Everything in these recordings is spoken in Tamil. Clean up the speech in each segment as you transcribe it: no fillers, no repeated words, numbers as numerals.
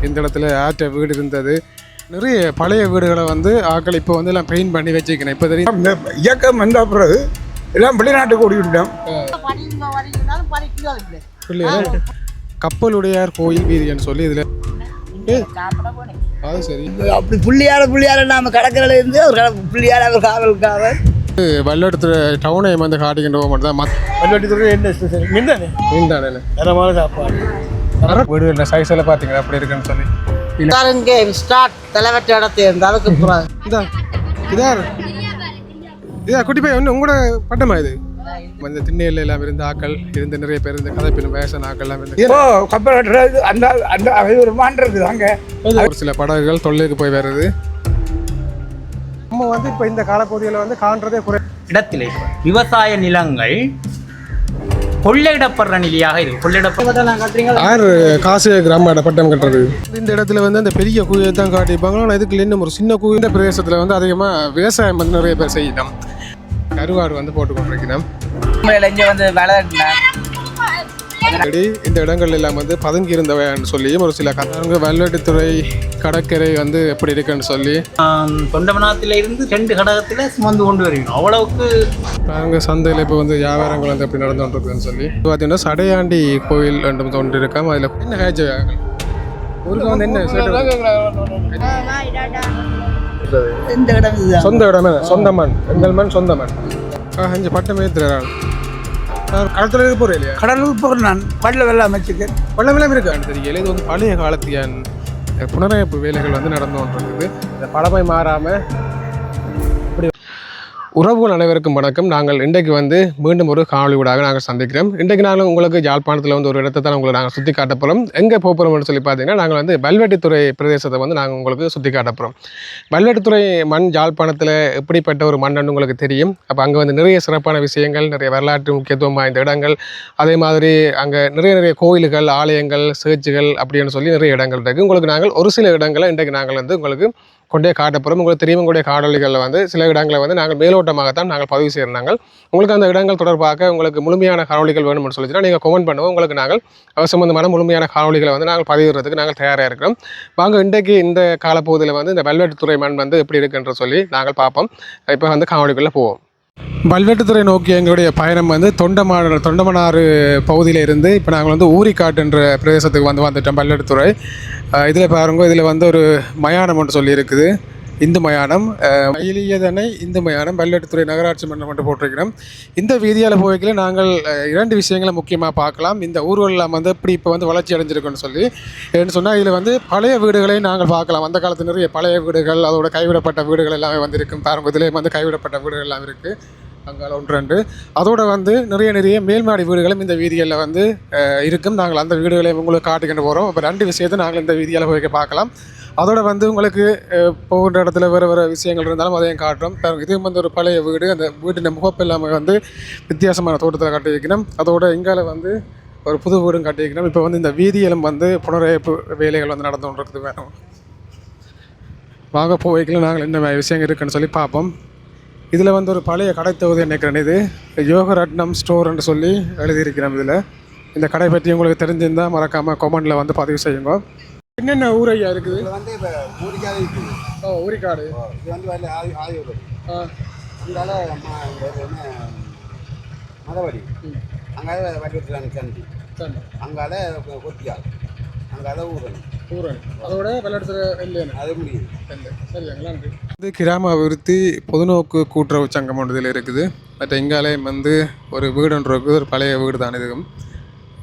இந்த இடத்துல ஆற்ற வீடு இருந்தது. நிறைய பழைய வீடுகளை வந்து ஆக்கள் இப்போ வந்து எல்லாம் பெயிண்ட் பண்ணி வச்சுக்கணும். இப்போ தெரியும் இயக்கம் வந்த பிறகு எல்லாம் வெளிநாட்டுக்கு ஓடிவிட்டோம். கப்பலுடையார் கோயில் வீதின்னு சொல்லி இதில் அது சரி அப்படி புள்ளியார நாம கடற்கரையில இருந்து ஒரு புள்ளியார அவர் காவலுக்காக வல்லெடுத்து டவுனை வந்து காட்டிக்கிட்டு போக மாட்டேன். வல்லட்டுத்துறை என்ன ஸ்பெஷல் மீன்தானே? மீன்தானே தரமான சாப்பாடு. வீடுகளில் சைஸில் பார்த்தீங்கன்னா அப்படி இருக்குன்னு சொல்லி தலைவற்ற இடத்தை இருந்தாலும் இதா குட்டி பையன் ஒன்று உங்களோட பட்டமா இது இந்த திண்ணையில் எல்லாம் இருந்து ஆக்கள் இருந்து நிறைய பேர் இந்த கதை பின்னும் வயசான ஆக்கள் எல்லாம் இருந்து கப்பல் அந்த அந்த ஒரு மான் இருக்குது அங்கே. ஒரு சில படகுகள் தொழிலுக்கு போய் வருது. நம்ம வந்து இப்போ இந்த காலப்பகுதியில் வந்து காண்றதே குறை. இடத்திலே விவசாய நிலங்கள் கொள்ளையிடப்படுற நிலையாக இருக்கு. கொள்ளையிடப்படுற ஆறு காசு கிராம பட்டம் கட்டுறது. இந்த இடத்துல வந்து அந்த பெரிய குழியை தான் காட்டிப்பாங்க. ஆனால் இதுக்குள்ள இன்னும் ஒரு சின்ன குழி. இந்த பிரதேசத்தில் வந்து அதிகமாக விவசாயம் வந்து நிறைய பேர் செய்யணும். கருவாடு வந்து போட்டு கொண்டிருக்கணும். இந்த இடங்கள் எல்லாம் வந்து பதுங்கி இருந்தவைன்னு சொல்லியும் ஒரு சில கதாங்க வல்லட்டுத்துறை கடற்கரை வந்து எப்படி இருக்குன்னு சொல்லி தொண்டமனாத்தில இருந்து 2 கடகத்தில் சுமந்து கொண்டு வருவீங்க. அவ்வளவுக்கு பாருங்க சந்தையில் இப்போ வந்து வியாபாரங்கள் வந்து எப்படி நடந்து கொண்டிருக்குன்னு சொல்லி பார்த்தீங்கன்னா சடையாண்டி கோயில் ரெண்டும் தோன்று இருக்காம அதில் என்ன ஹேஜாக்கள் ஊருக்கு வந்து என்ன சொந்த இடமே சொந்தமன் எங்கள் மண் சொந்தமன் அஞ்சு பட்டமே திறான் கடத்துல இருக்க போறேன் இல்லையா? கடலுக்கு போகிறேன் நான். பள்ள வெள்ளம் அமைச்சிருக்கேன். பள்ள வெள்ளம் இருக்கான்னு தெரியல. இது வந்து பழைய காலத்தின் புனரமைப்பு வேலைகள் வந்து நடந்து கொண்டிருக்குது. இந்த பழமை மாறாமல் உறவுகள் அனைவருக்கும் வணக்கம். நாங்கள் இன்றைக்கு வந்து மீண்டும் ஒரு காணொலி ஊடாக நாங்கள் சந்திக்கிறோம். இன்றைக்கு நாங்கள் உங்களுக்கு யாழ்ப்பாணத்தில் வந்து ஒரு இடத்தை தான் உங்களை நாங்கள் சுற்றி காட்டப்போகிறோம். எங்கே போகிறோம்னு சொல்லி பார்த்தீங்கன்னா நாங்கள் வந்து வல்வெட்டித்துறை பிரதேசத்தை வந்து நாங்கள் உங்களுக்கு சுற்றி காட்டப்போகிறோம். வல்வெட்டித்துறை மண் யாழ்ப்பாணத்தில் எப்படிப்பட்ட ஒரு மண்ணுன்னு உங்களுக்கு தெரியும். அப்போ அங்கே வந்து நிறைய சிறப்பான விஷயங்கள், நிறைய வரலாற்று முக்கியத்துவம் வாய்ந்த இடங்கள், அதே மாதிரி அங்கே நிறைய கோயில்கள், ஆலயங்கள், சேர்ச்சுகள் அப்படின்னு சொல்லி நிறைய இடங்கள் இருக்குது. உங்களுக்கு நாங்கள் ஒரு சில இடங்களை இன்றைக்கு நாங்கள் வந்து உங்களுக்கு கொண்டே காட்டப்போகிறோம். உங்களுக்கு தெரியும் உங்களுடைய காணொலிகளில் வந்து சில இடங்களை வந்து நாங்கள் மேலோட்டமாகத்தான் நாங்கள் பதிவு செய்கிறாங்க. உங்களுக்கு அந்த இடங்கள் தொடர்பாக உங்களுக்கு முழுமையான காணொலிகள் வேணும்னு சொல்லிச்சுன்னா நீங்கள் கமெண்ட் பண்ணுவோம். உங்களுக்கு நாங்கள் சம்பந்தமான முழுமையான காணொலிகளை வந்து நாங்கள் பதிவிடுறதுக்கு நாங்கள் தயாராக இருக்கிறோம். வாங்க இன்றைக்கு இந்த காலப்பகுதியில் வந்து இந்த வல்வெட்டித்துறை மண் வந்து எப்படி இருக்குன்ற சொல்லி நாங்கள் பார்ப்போம். இப்போ வந்து காணொலிகளில் போவோம். வல்வெட்டித்துறை நோக்கி எங்களுடைய பயணம் வந்து தொண்டமனாறு பகுதியில் இருந்து இப்போ நாங்கள் வந்து ஊரிக்காட்டுன்ற பிரதேசத்துக்கு வந்துட்டோம். வல்வெட்டித்துறை இதில் பாருங்க, இதில் வந்து ஒரு மயானம் ஒன்று சொல்லி இருக்குது. இந்து மயானம் மயிலியதனை இந்து மயானம் வல்வெட்டித்துறை நகராட்சி மன்றம் மட்டும் போட்டிருக்கிறோம். இந்த வீதியால் போய்க்கல நாங்கள் 2 விஷயங்களை முக்கியமாக பார்க்கலாம். இந்த ஊர்களெல்லாம் வந்து இப்படி இப்போ வந்து வளர்ச்சி அடைஞ்சிருக்குன்னு சொல்லி ஏன்னு சொன்னால் இதில் வந்து பழைய வீடுகளை நாங்கள் பார்க்கலாம். அந்த காலத்து நிறைய பழைய வீடுகள், அதோட கைவிடப்பட்ட வீடுகள் எல்லாமே வந்து இருக்கும். பாருங்க, இதிலே வந்து கைவிடப்பட்ட வீடுகள் எல்லாம் இருக்குது. அங்கால 1-2 அதோட வந்து நிறைய மேல்மாடி வீடுகளும் இந்த வீதிகளில் வந்து இருக்கும். நாங்கள் அந்த வீடுகளை உங்களுக்கு காட்டிக்கிட்டு போகிறோம். இப்போ 2 விஷயத்தை நாங்கள் இந்த வீதியால் போய் பார்க்கலாம். அதோட வந்து உங்களுக்கு போகின்ற இடத்துல வேறு விஷயங்கள் இருந்தாலும் அதையும் காட்டுறோம். இது வந்து ஒரு பழைய வீடு. அந்த வீட்டின் முகப்பு எல்லாமே வந்து வித்தியாசமான தோட்டத்தில் கட்டி வைக்கணும். அதோட இங்கால வந்து ஒரு புது வீடும் கட்டி வைக்கணும். இப்போ வந்து இந்த வீதியிலும் வந்து புனரமைப்பு வேலைகள் வந்து நடந்து கொண்டிருக்குது. வேணும் வாங்க போய்க்கலாம் நாங்கள் என்ன விஷயங்கள் இருக்குன்னு சொல்லி பார்ப்போம். இதில் வந்து ஒரு பழைய கடை தொகுதி நினைக்கிறேன். இது யோகரட்னம் ஸ்டோர்ன்னு சொல்லி எழுதியிருக்கிறோம். இதில் இந்த கடை பற்றி உங்களுக்கு தெரிஞ்சிருந்தால் மறக்காமல் கமெண்டில் வந்து பதிவு செய்யுங்க. என்னென்ன ஊர் ஐயா இருக்குது? வந்து இப்போ ஊரிக்காடு இருக்குது. ஊரிக்காடு இது வந்து வரல ஆயுர் அங்கால மதவடி அங்கால வடிவத்தில் சந்தி அங்கால கொத்தியால் அங்கால ஊரணி அதோட வெள்ளத்துல அது முடியுது. சரிங்களா? இது கிராம அபிவிருத்தி பொதுநோக்கு கூட்டுறவு சங்கம் ஒன்று இதில் இருக்குது. மற்ற எங்காலயம் வந்து ஒரு வீடு ஒன்று இருக்குது. ஒரு பழைய வீடு தான். இதுக்கும்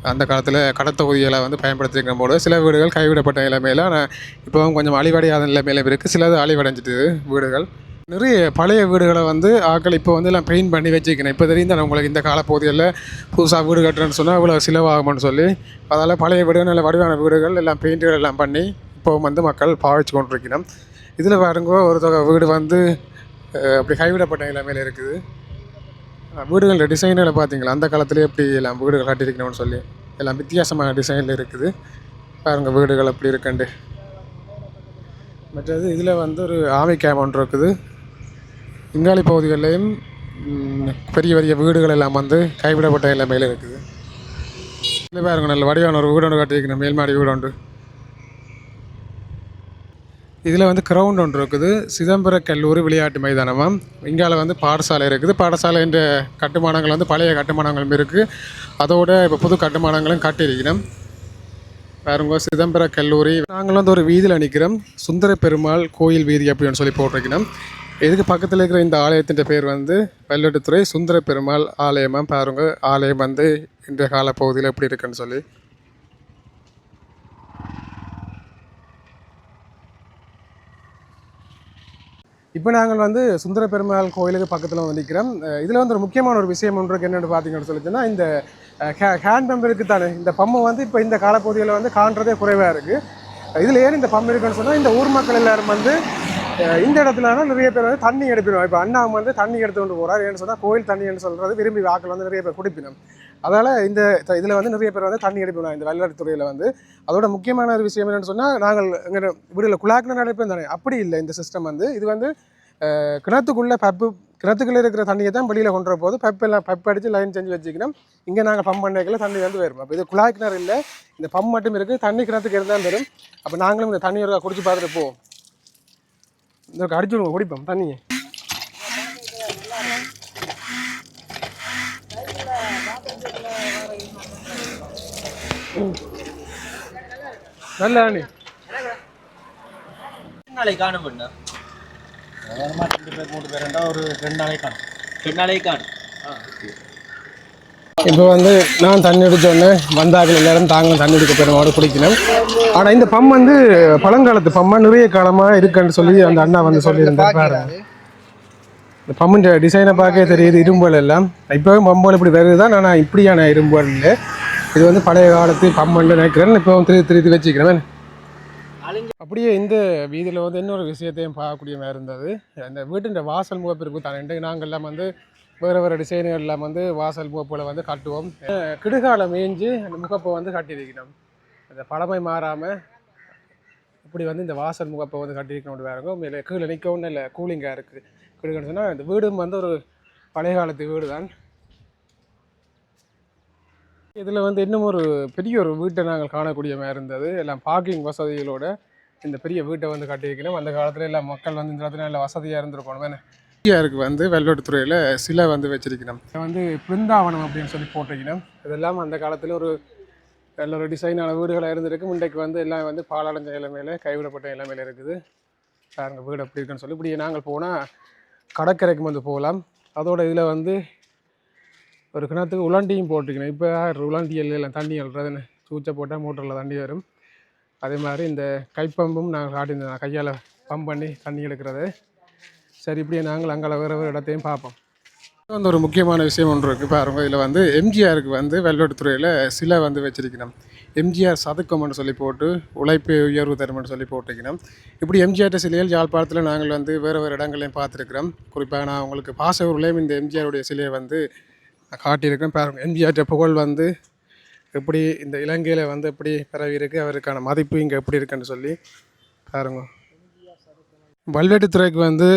அந்த காலத்தில் கடத்தொகுதிகளை வந்து பயன்படுத்தியிருக்கும் போது சில வீடுகள் கைவிடப்பட்ட நிலைமையில், ஆனால் இப்போவும் கொஞ்சம் அழிவடையாத நிலைமையில் இருக்குது. சிலது அழிவடைஞ்சிட்டு வீடுகள். நிறைய பழைய வீடுகளை வந்து ஆக்கள் இப்போ வந்து எல்லாம் பெயிண்ட் பண்ணி வச்சுக்கணும். இப்போ தெரியும் உங்களுக்கு இந்த காலப்பகுதியில் புதுசாக வீடு கட்டுறேன்னு சொன்னால் இவ்வளோ செலவாகும்னு சொல்லி அதால் பழைய வீடுகள் நல்ல வடிவான வீடுகள் எல்லாம் பெயிண்ட்டுகள் எல்லாம் பண்ணி இப்போ வந்து மக்கள் பாவிச்சு கொண்டிருக்கணும். இதில் பாருங்க ஒரு தொகை வீடு வந்து அப்படி கைவிடப்பட்ட நிலைமையில் இருக்குது. வீடுகளோட டிசைனில் பார்த்தீங்களா அந்த காலத்துலேயே எப்படி எல்லாம் வீடுகள் கட்டியிருக்கணும்னு சொல்லி எல்லாம் வித்தியாசமான டிசைனில் இருக்குது. பாருங்கள் வீடுகள் அப்படி இருக்குண்டு. மற்றது இதில் வந்து ஒரு ஆமை கேம் ஒன்று இருக்குது. இங்காலி பகுதிகளிலையும் பெரிய வீடுகள் எல்லாம் வந்து கைவிடப்பட்ட நிலைமையில் இருக்குது. இல்லை பாருங்கள் நல்ல வடிவான ஒரு வீடு ஒன்று கட்டியிருக்கணும். மேல்மாடி வீடு ஒன்று இதில் வந்து கிரவுண்ட் ஒன்று இருக்குது, சிதம்பர கல்லூரி விளையாட்டு மைதானமாம். இங்கால வந்து பாடசாலை இருக்குது. பாடசாலை என்ற கட்டுமானங்கள் வந்து பழைய கட்டுமானங்களும் இருக்குது. அதோட இப்போ புது கட்டுமானங்களும் கட்டியிருக்கிறோம். பாருங்க, சிதம்பர கல்லூரி. நாங்கள் வந்து ஒரு வீதியில் நிற்கிறோம், சுந்தர பெருமாள் கோயில் வீதி அப்படின்னு சொல்லி போட்டிருக்கிறோம். இதுக்கு பக்கத்தில் இருக்கிற இந்த ஆலயத்தின் பேர் வந்து வெள்ளட்டுத்துறை சுந்தர பெருமாள் ஆலயமாக. பாருங்க, ஆலயம் வந்து இன்றைய காலப்பகுதியில் எப்படி இருக்குன்னு சொல்லி. இப்போ நாங்கள் வந்து சுந்தர பெருமாள் கோயிலுக்கு பக்கத்தில் வந்து நிற்கிறோம். இதில் வந்து ஒரு முக்கியமான ஒரு விஷயம் ஒன்று இருக்குது. என்னென்னு பார்த்தீங்கன்னு சொல்லிச்சுன்னா, இந்த ஹேண்ட் பம்ப் இருக்குது தானே, இந்த பம்பை வந்து இப்போ இந்த காலப்பகுதியில் வந்து காண்றதே குறைவாக இருக்குது. இதில் ஏன் இந்த பம்பு இருக்குன்னு சொன்னால், இந்த ஊர் மக்கள் எல்லாரும் வந்து இந்த இடத்துலனா நிறைய பேர் வந்து தண்ணி எடுப்பினோம். இப்போ அண்ணா வந்து தண்ணி எடுத்து கொண்டு போகிறார். ஏன்னு சொன்னால், கோயில் தண்ணின்னு சொல்கிறது விரும்பி வாக்கில் வந்து நிறைய பேர் குடிப்பினோம். அதனால் இந்த இதில் வந்து நிறைய பேர் வந்து தண்ணி எடுப்பினோம் இந்த வெள்ளாட்டுத்துறையில் வந்து. அதோட முக்கியமான ஒரு விஷயம் என்னென்னு சொன்னால், நாங்கள் எங்கள் வீட்டில் குழாக்கின நடப்பேன் தானே, அப்படி இல்லை இந்த சிஸ்டம் வந்து. இது வந்து கிணத்துக்குள்ளே கிணத்துக்குள்ளே இருக்கிற தண்ணியை தான் வெளியில் கொண்டு வர போது பைப் அடித்து லைன் செஞ்சு வச்சுக்கணும். இங்கே நாங்கள் பம்ப் பண்ணிக்கல தண்ணி வந்து வரும். அப்போ இது குழாய் கிணறு இல்லை, இந்த பம்ப் மட்டும் இருக்குது. தண்ணி கிணத்துக்கு இருந்தால் வரும். அப்போ நாங்களும் இந்த தண்ணி இருக்கா குடிச்சு பார்த்துட்டு போவோம். இந்த அடிச்சு விடுவோம், குடிப்போம் தண்ணியை. நல்ல தண்ணி நாளைக்கு காணும் பண்ண ஒரு 2 நாளைக்கு காணும். 2 நாளைக்கு காணும். இப்போ வந்து நான் தண்ணி அடித்தோடனே வந்தாக்கள் எல்லாரும் தாங்களும் தண்ணி அடிக்க பெருமாடு குடிக்கணும். ஆனால் இந்த பம்ப் வந்து பழங்காலத்து பம்மா, நிறைய காலமாக இருக்குன்னு சொல்லி அந்த அண்ணா வந்து சொல்லியிருந்தார். பாருங்க, இந்த பம்முன்ற டிசைனை பார்க்க தெரியுது, இரும்புகள் எல்லாம். இப்போவும் பம்புகள் இப்படி வருது தான், ஆனால் இப்படியான இரும்புகள் இல்லை. இது வந்து பழைய காலத்து பம்புன்னு நினைக்கிறேன். இப்போ திருத்தி வச்சுக்கிறேன். அப்படியே இந்த வீதியில் வந்து இன்னொரு விஷயத்தையும் பார்க்கக்கூடிய மாதிரி இருந்தது. அந்த வீட்டின் வாசல் முகப்பிற்கு தான் நாங்கள் எல்லாம் வந்து வேறு வேறு டிசைன்கள் எல்லாம் வந்து வாசல் முகப்பில் வந்து கட்டுவோம். கிடுகாலம் மேய்ஞ்சு அந்த முகப்பை வந்து கட்டியிருக்கணும். அந்த பழமை மாறாமல் இப்படி வந்து இந்த வாசல் முகப்பை வந்து கட்டியிருக்கணும். வேறுங்க மேலே கீழே நிற்கவும் இல்லை, கூலிங்காக இருக்குது. கிடுகான்னு சொன்னால் இந்த வீடும் வந்து ஒரு பழைய காலத்து வீடு தான். இதில் வந்து இன்னும் ஒரு பெரிய ஒரு வீட்டை நாங்கள் காணக்கூடிய மாதிரி இருந்தது. எல்லாம் பார்க்கிங் வசதிகளோட இந்த பெரிய வீட்டை வந்து கட்டியிருக்கணும். அந்த காலத்தில் எல்லாம் மக்கள் வந்து இந்த இடத்துல எல்லாம் வசதியாக இருந்திருக்கணும். வேணே இந்தியாவுக்கு வந்து வெள்ளாட்டுத்துறையில் சிலை வந்து வச்சிருக்கணும். வந்து பிருந்தாவனம் அப்படின்னு சொல்லி போட்டிருக்கணும். இதெல்லாம் அந்த காலத்தில் ஒரு நல்ல ஒரு டிசைனான வீடுகளாக இருந்திருக்கு. இன்றைக்கு வந்து எல்லாம் வந்து பாலாடைஞ்ச இளமையில் கைவிடப்பட்ட இளமையில் இருக்குது. பாருங்க வீடு அப்படி இருக்குன்னு சொல்லி. இப்படி நாங்கள் போனால் கடற்கரைக்கு வந்து போகலாம். அதோட இதில் வந்து ஒரு கிணத்துக்கு உலாண்டியும் போட்டிருக்கணும். இப்போ உலாண்டி எல்லாம் தண்ணி அல்றதுன்னு சூச்சை போட்டால் மோட்டரில் தண்ணி வரும். அதே மாதிரி இந்த கைப்பம்பும் நாங்கள் காட்டியிருந்தோம், கையால் பம்ப் பண்ணி தண்ணி எடுக்கிறது. சரி, இப்படியே நாங்கள் அங்கே வேறு வேறு இடத்தையும் பார்ப்போம். வந்து ஒரு முக்கியமான விஷயம் ஒன்று இருக்குது பாருங்க. இதில் வந்து எம்ஜிஆருக்கு வந்து வெள்ளாட்டுத்துறையில் சிலை வந்து வச்சிருக்கணும். எம்ஜிஆர் சதுக்கம்னு சொல்லி போட்டு உழைப்பு உயர்வு தரும்னு சொல்லி போட்டிருக்கணும். இப்படி எம்ஜிஆர் சிலைகள் யாழ்ப்பாணத்தில் நாங்கள் வந்து வேறு வேறு இடங்களையும் பார்த்துருக்குறோம். குறிப்பாக நான் உங்களுக்கு பாசவூர்லேயும் இந்த எம்ஜிஆருடைய சிலையை வந்து காட்டியிருக்கேன். பாருங்கள், எம்ஜிஆர் புகழ் வந்து எப்படி இந்த இலங்கையில் வந்து எப்படி பரவி இருக்குது, அவருக்கான மதிப்பு இங்கே எப்படி இருக்குன்னு சொல்லி பாருங்க. வெள்ளாட்டுத்துறைக்கு வந்து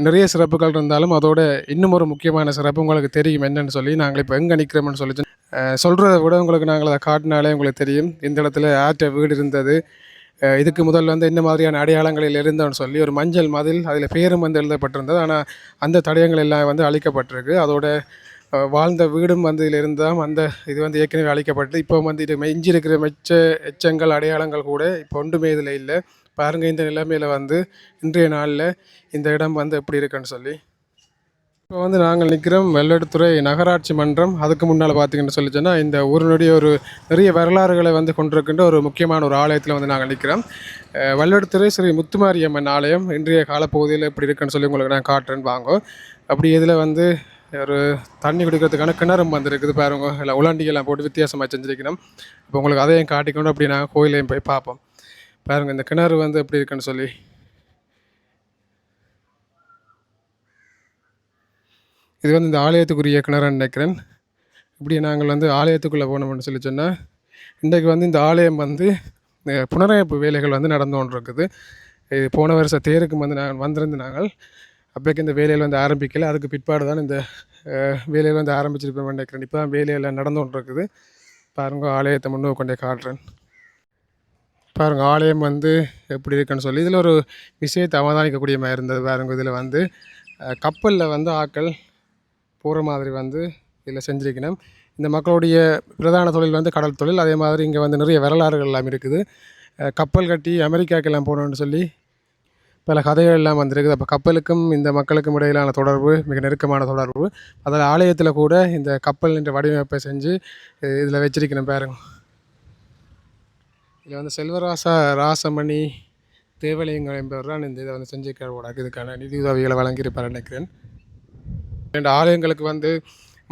நிறைய சிறப்புகள் இருந்தாலும் அதோட இன்னும் ஒரு முக்கியமான சிறப்பு உங்களுக்கு தெரியும் என்னென்னு சொல்லி. நாங்கள் இப்போ எங்கே நிற்கிறோம்னு சொல்லி சொல்கிறத விட உங்களுக்கு நாங்கள் அதை காட்டினாலே உங்களுக்கு தெரியும். இந்த இடத்துல ஆற்ற வீடு இருந்தது. இதுக்கு முதல்ல வந்து என்ன மாதிரியான அடையாளங்களில் இருந்தோன்னு சொல்லி ஒரு மஞ்சள் மதில், அதில் பேரும் வந்து எழுதப்பட்டிருந்தது. ஆனால் அந்த தடயங்கள் எல்லாம் வந்து அழிக்கப்பட்டிருக்கு. அதோட வாழ்ந்த வீடும் வந்து இதில் இருந்தால் அந்த இது வந்து ஏற்கனவே அழிக்கப்பட்டு இப்போ வந்து இது மெஞ்சி இருக்கிற எச்சங்கள் அடையாளங்கள் கூட இப்போ ஒன்றுமே இதில் இல்லை. பாருங்கள், இந்த நிலைமையில் வந்து இன்றைய நாளில் இந்த இடம் வந்து எப்படி இருக்குன்னு சொல்லி. இப்போ வந்து நாங்கள் நிற்கிறோம் வெள்ளாட்டுத்துறை நகராட்சி மன்றம். அதுக்கு முன்னால் பார்த்திங்கன்னு சொல்லி சொன்னால் இந்த ஊரினுடைய ஒரு நிறைய வரலாறுகளை வந்து கொண்டிருக்கின்ற ஒரு முக்கியமான ஒரு ஆலயத்தில் வந்து நாங்கள் நிற்கிறோம். வெள்ளாட்டுத்துறை ஸ்ரீ முத்துமாரியம்மன் ஆலயம் இன்றைய காலப்பகுதியில் எப்படி இருக்குன்னு சொல்லி உங்களுக்கு நான் காட்டுறேன்னு வாங்க. அப்படி இதில் வந்து ஒரு தண்ணி குடிக்கிறதுக்கான கிணறும் வந்துருக்குது பாருங்க. இல்லை உலாண்டிகள்லாம் போட்டு வித்தியாசமாக செஞ்சுருக்கணும். இப்போ உங்களுக்கு அதையும் காட்டிக்கொண்டு அப்படி நாங்கள் கோயிலையும் போய் பார்ப்போம். பாருங்கள், இந்த கிணறு வந்து எப்படி இருக்குன்னு சொல்லி. இது வந்து இந்த ஆலயத்துக்குரிய கிணறுன்னு நினைக்கிறேன். இப்படி நாங்கள் வந்து ஆலயத்துக்குள்ளே போனோம்னு சொல்லி சொன்னால், இன்றைக்கு வந்து இந்த ஆலயம் வந்து புனரமைப்பு வேலைகள் வந்து நடந்து கொண்டு இருக்குது. இது போன வருஷம் தேருக்கு வந்து நாங்கள் வந்திருந்து நாங்கள் அப்போக்கு இந்த வேலையில் வந்து ஆரம்பிக்கலை. அதுக்கு பிற்பாடு தான் இந்த வேலையில் வந்து ஆரம்பிச்சிருப்பேன் நினைக்கிறேன். இப்போ தான் வேலையெல்லாம் நடந்து கொண்டு இருக்குது. பாருங்க, ஆலயத்தை முன்னே கொண்டே காட்டுறேன். பாருங்க ஆலயம் வந்து எப்படி இருக்குன்னு சொல்லி இதில் ஒரு விஷயத்தை அவதானிக்கக்கூடிய மாதிரி இருந்தது. பாருங்க இதில் வந்து கப்பலில் வந்து ஆட்கள் போகிற மாதிரி வந்து இதில் செஞ்சுருக்கணும். இந்த மக்களுடைய பிரதான தொழில் வந்து கடல் தொழில். அதே மாதிரி இங்கே வந்து நிறைய வரலாறுகள் எல்லாம் இருக்குது. கப்பல் கட்டி அமெரிக்காக்கெல்லாம் போகணுன்னு சொல்லி பல கதைகள் எல்லாம் வந்திருக்குது. அப்போ கப்பலுக்கும் இந்த மக்களுக்கும் இடையிலான தொடர்பு மிக நெருக்கமான தொடர்பு. அதில் ஆலயத்தில் கூட இந்த கப்பல் என்ற வடிவமைப்பை செஞ்சு இதில் வச்சிருக்கணும். பாருங்க இதில் வந்து ராசமணி தேவலிங்கம் என்பவர் தான் இந்த இதை வந்து செஞ்சுக்கிறோட இதுக்கான நிதி உதவிகளை வழங்கியிருப்பார் நினைக்கிறேன். ரெண்டு ஆலயங்களுக்கு வந்து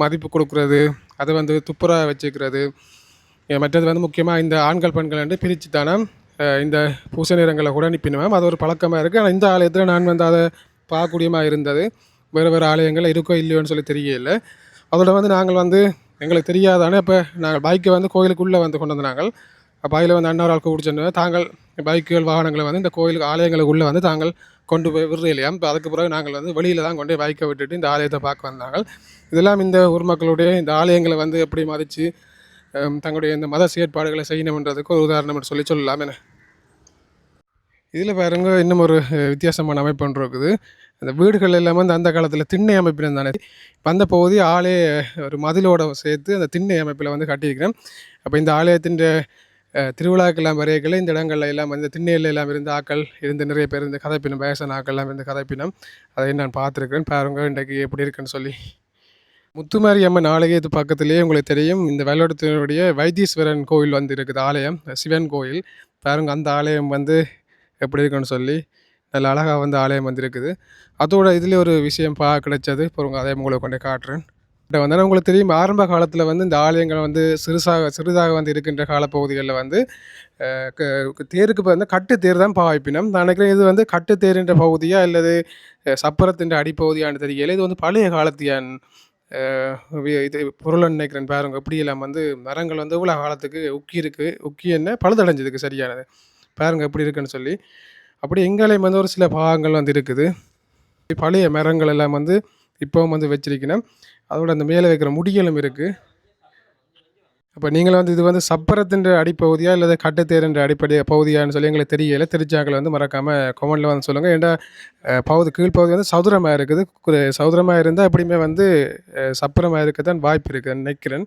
மதிப்பு கொடுக்குறது, அது வந்து துப்புரா வச்சுக்கிறது, மற்றது வந்து முக்கியமாக இந்த ஆண்கள் பெண்கள் என்று பிரித்து தானே இந்த பூச நிறங்களை கூட நிற்பினுவேன். அது ஒரு பழக்கமாக இருக்குது. ஆனால் இந்த ஆலயத்தில் நான் வந்து அதை பார்க்கக்கூடியமாக இருந்தது. வேறு வேறு ஆலயங்கள் இருக்கோ இல்லையோன்னு சொல்லி தெரியல. அதோட வந்து நாங்கள் வந்து எங்களுக்கு தெரியாதானே இப்போ நாங்கள் பைக்கை வந்து கோயிலுக்குள்ளே வந்து கொண்டு வந்து நாங்கள் பையில் வந்து அண்ணார் ஆளுக்கு பிடிச்சோன்னு தாங்கள் பைக்குகள் வாகனங்களை வந்து இந்த கோயிலுக்கு ஆலயங்களுக்குள்ளே வந்து தாங்கள் கொண்டு போய் விடுற இல்லையா. இப்போ அதுக்கு பிறகு நாங்கள் வந்து வெளியில் தான் கொண்டு போய் பைக்கை விட்டுட்டு இந்த ஆலயத்தை பார்க்க வந்தாங்க. இதெல்லாம் இந்த ஊர் மக்களுடைய இந்த ஆலயங்களை வந்து எப்படி மதித்து தங்களுடைய இந்த மத செயற்பாடுகளை செய்யணுன்றதுக்கு ஒரு உதாரணம் சொல்லலாம். என்ன இதில் பாருங்க இன்னும் ஒரு வித்தியாசமான அமைப்பு ஒன்று இருக்குது. அந்த வீடுகள் எல்லாமே வந்து அந்த காலத்தில் திண்ணை அமைப்பில் தானே இப்போ அந்த பகுதி ஒரு மதிலோட சேர்த்து அந்த திண்ணை அமைப்பில் வந்து கட்டியிருக்கிறேன். அப்போ இந்த ஆலயத்தின் திருவிழாக்கெல்லாம் வரையக்களை இந்த இடங்கள்ல எல்லாம் வந்து திண்ணையில் எல்லாம் இருந்து ஆக்கள் இருந்து நிறைய பேர் இந்த கதைப்பினம் வயசான ஆக்கள்லாம் இருந்து கதைப்பினம் அதை நான் பார்த்துருக்கிறேன். பாருங்க இன்றைக்கு எப்படி இருக்குன்னு சொல்லி. முத்துமாரியம்மன் ஆலயத்து பக்கத்துலேயே உங்களுக்கு தெரியும் இந்த வெள்ளோட்டத்தினுடைய வைத்தீஸ்வரன் கோயில் வந்து இருக்குது. ஆலயம் சிவன் கோயில் பாருங்க. அந்த ஆலயம் வந்து எப்படி இருக்குன்னு சொல்லி நல்ல அழகாக வந்து ஆலயம் வந்து இருக்குது. அதோட இதில் ஒரு விஷயம் கிடைச்சது. இப்போ அதை உங்களுக்கு கொண்டு காட்டுறேன். இப்போ வந்து உங்களுக்கு தெரியும் ஆரம்ப காலத்தில் வந்து இந்த ஆலயங்கள் வந்து சிறிதாக வந்து இருக்கின்ற காலப்பகுதிகளில் வந்து தேருக்கு வந்து கட்டு தேர் தான் பாய்ப்பினம். நான் நினைக்கிறேன் இது வந்து கட்டு தேர்ன்ற பகுதியா அல்லது சப்பரத்தின் அடிப்பகுதியான்னு தெரியல. இது வந்து பழைய காலத்தியான் இது பொருள்னு நினைக்கிறேன். பாருங்க இப்படி எல்லாம் வந்து மரங்கள் வந்து இவ்வளோ காலத்துக்கு உக்கி என்ன பழுதடைஞ்சதுக்கு சரியானது. பாருங்க எப்படி இருக்குன்னு சொல்லி. அப்படி எங்கேயும் வந்து ஒரு சில பாகங்கள் வந்து இருக்குது. பழைய மரங்கள் எல்லாம் வந்து இப்போவும் வந்து வச்சிருக்கணும். அதோட அந்த மேலே வைக்கிற முடிகளும் இருக்குது. அப்போ நீங்களும் வந்து இது வந்து சப்பரத்தின் அடிப்பகுதியா இல்லை கட்டுத்தேர்ன்ற அடிப்படை பகுதியான்னு சொல்லி எங்களுக்கு தெரியல. தெரிஞ்சாக்களை வந்து மறக்காமல் கமெண்டில் வந்து சொல்லுங்கள். ஏன்னா கீழ்ப்பகுதி வந்து சதுரமாக இருக்குது. சதுரமாக இருந்தால் எப்படியுமே வந்து சப்பரமாக இருக்க தான் வாய்ப்பு இருக்குதுன்னு நினைக்கிறேன்.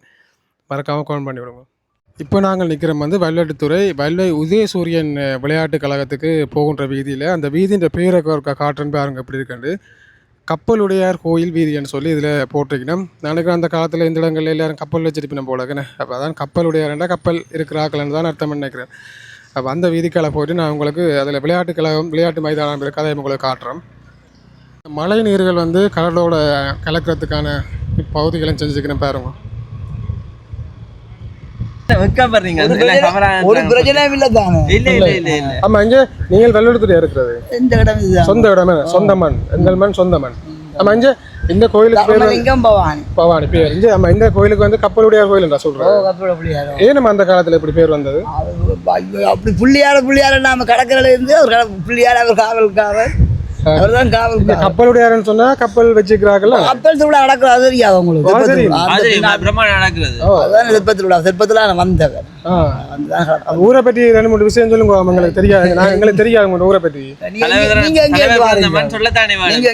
மறக்காமல் கமெண்ட் பண்ணி விடுங்க. இப்போ நாங்கள் நிற்கிறோம் வந்து வல்வெட்டித்துறை உதயசூரியன் விளையாட்டு கழகத்துக்கு போகின்ற வீதியில். அந்த வீதின்ற பேரை காட்டுறேன்னு பாருங்க எப்படி இருக்குன்னு. கப்பலுடையார் கோயில் வீதின்னு சொல்லி இதில் போட்டிருக்கணும். நினைக்கிறேன் அந்த காலத்தில் இந்த இடங்கள்ல எல்லாரும் கப்பல் வச்சிருப்பினோம் போலக்குன்னு. அப்போ அதான் கப்பலுடையார்ண்டா கப்பல் இருக்கிறாக்கலன்னு தான் அர்த்தம் நினைக்கிறேன். அப்போ அந்த வீதிக்கால போய்ட்டு நான் உங்களுக்கு அதில் விளையாட்டு மைதானம் இருக்குது. அதை உங்களுக்கு காட்டுறோம். மழை நீர்கள் வந்து கடலோட கலக்கிறதுக்கான பகுதிகளும் செஞ்சுக்கணும் பாருங்க. ஒரு பிரச்சனையும் இல்லை தானே. ஆமா இங்கே நீங்கள் வெள்ளெடுத்துட்டு இருக்கிறது இந்த இடம் சொந்த இடமே சொந்த மண். எங்கள் மண் சொந்த மண். ஆமா இங்கே இந்த கோயிலுக்கு பேர் பவானி பேர். இங்கே ஆமா இந்த கோயிலுக்கு வந்து கப்பலுடையார் கோயில் என்றா சொல்றோம். ஏன் நம்ம அந்த காலத்துல இப்படி பேர் வந்தது? அப்படி புள்ளியார நாம கடற்கரையில இருந்து அவர் புள்ளியார அவர் காவல் அவர்தான் காவல். கப்பலுடையாருன்னு சொன்னா கப்பல் வச்சுக்கிறார்கள். கப்பல் திருவிழா நடக்கிறது அது தெரியாது உங்களுக்கு. சிற்பத்துல வந்தவர் ஊரை பற்றி 2-3 விஷயம் சொல்லுங்க. எங்களுக்கு தெரியாது. எங்களுக்கு தெரியாது ஊரை பற்றி. நீங்க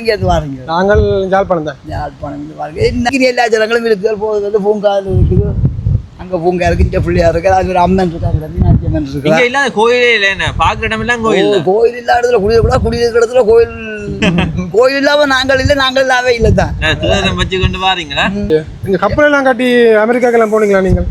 எங்க வாரீங்க? நாங்கள் யாழ்ப்பாணம் தான். எல்லா ஜனங்களும் இருக்குது. போகுது பூங்கா இருக்குது. அங்க பூங்கா இருக்கு. இங்க பிள்ளையா இருக்கு. அது ஒரு அம்மன் இருக்காங்க. கோயிலே இல்ல பாக்குற இடம் எல்லாம் கோயில் இல்லாத இடத்துல குடியிருக்கிற இடத்துல கோயில் இல்லாம நாங்கள் இல்லாவே இல்லை தான். வச்சு கொண்டு வாரீங்களா? இந்த கப்பல் எல்லாம் கட்டி அமெரிக்காக்கெல்லாம் போனீங்களா நீங்கள்?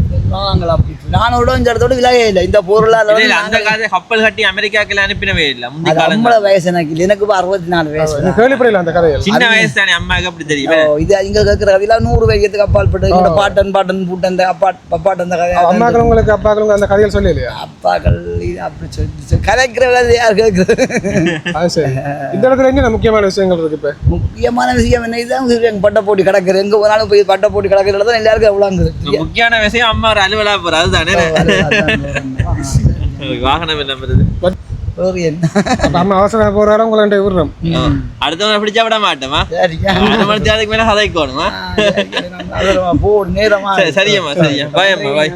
நானோட இந்த இடத்தோட விலையே இல்லை. இந்த பொருளாதார அந்த காலத்துல கப்பல் கட்டி அமெரிக்காக்கெல்லாம் அனுப்பினவே இல்லை. நம்மள வயசு எனக்கு 64 வயசு. கேள்விப்படையில அந்த கதையை. சின்ன வயசு தானே அம்மாவுக்கு அப்படி தெரியும். இது இங்க கேட்கிற கதையில 100 வயசுக்கு அப்பால் பட்டு பாட்டன் பூட்டன் அப்பாட்டன் அந்த கதை. அம்மாக்கள் உங்களுக்கு அப்பாக்கள் அந்த கதைகள் சொல்லலையா? அப்பாக்கள் அப்படி சொல்லி கதைக்கிறவங்க யார் கேட்கறது? இந்த இடத்துல என்ன முக்கியமான விஷயங்கள் இருக்கு? இப்ப முக்கியமான விஷயம் என்ன? இதுதான் பட்ட போட்டி கிடக்குது. எங்க போனாலும் போய் பட்ட போட்டி கிடக்குறது தான் எல்லாருக்கும் அவ்வளோங்குது. முக்கியமான விஷயம் அம்மா ஒரு அலுவலா போற அதுதானே. வாகனம் எல்லாம் வருது. வேறு என்ன அப்ப அம்மா அவசரம் போறாலும் உங்களை விடுறோம். அடுத்தவங்க பிடிச்சா விட மாட்டோமா? சரிக்கா அதுக்கு மேல கதைக்கணுமா? போ நேரமா சரியம்மா சரியா பாயம்மா பாய்.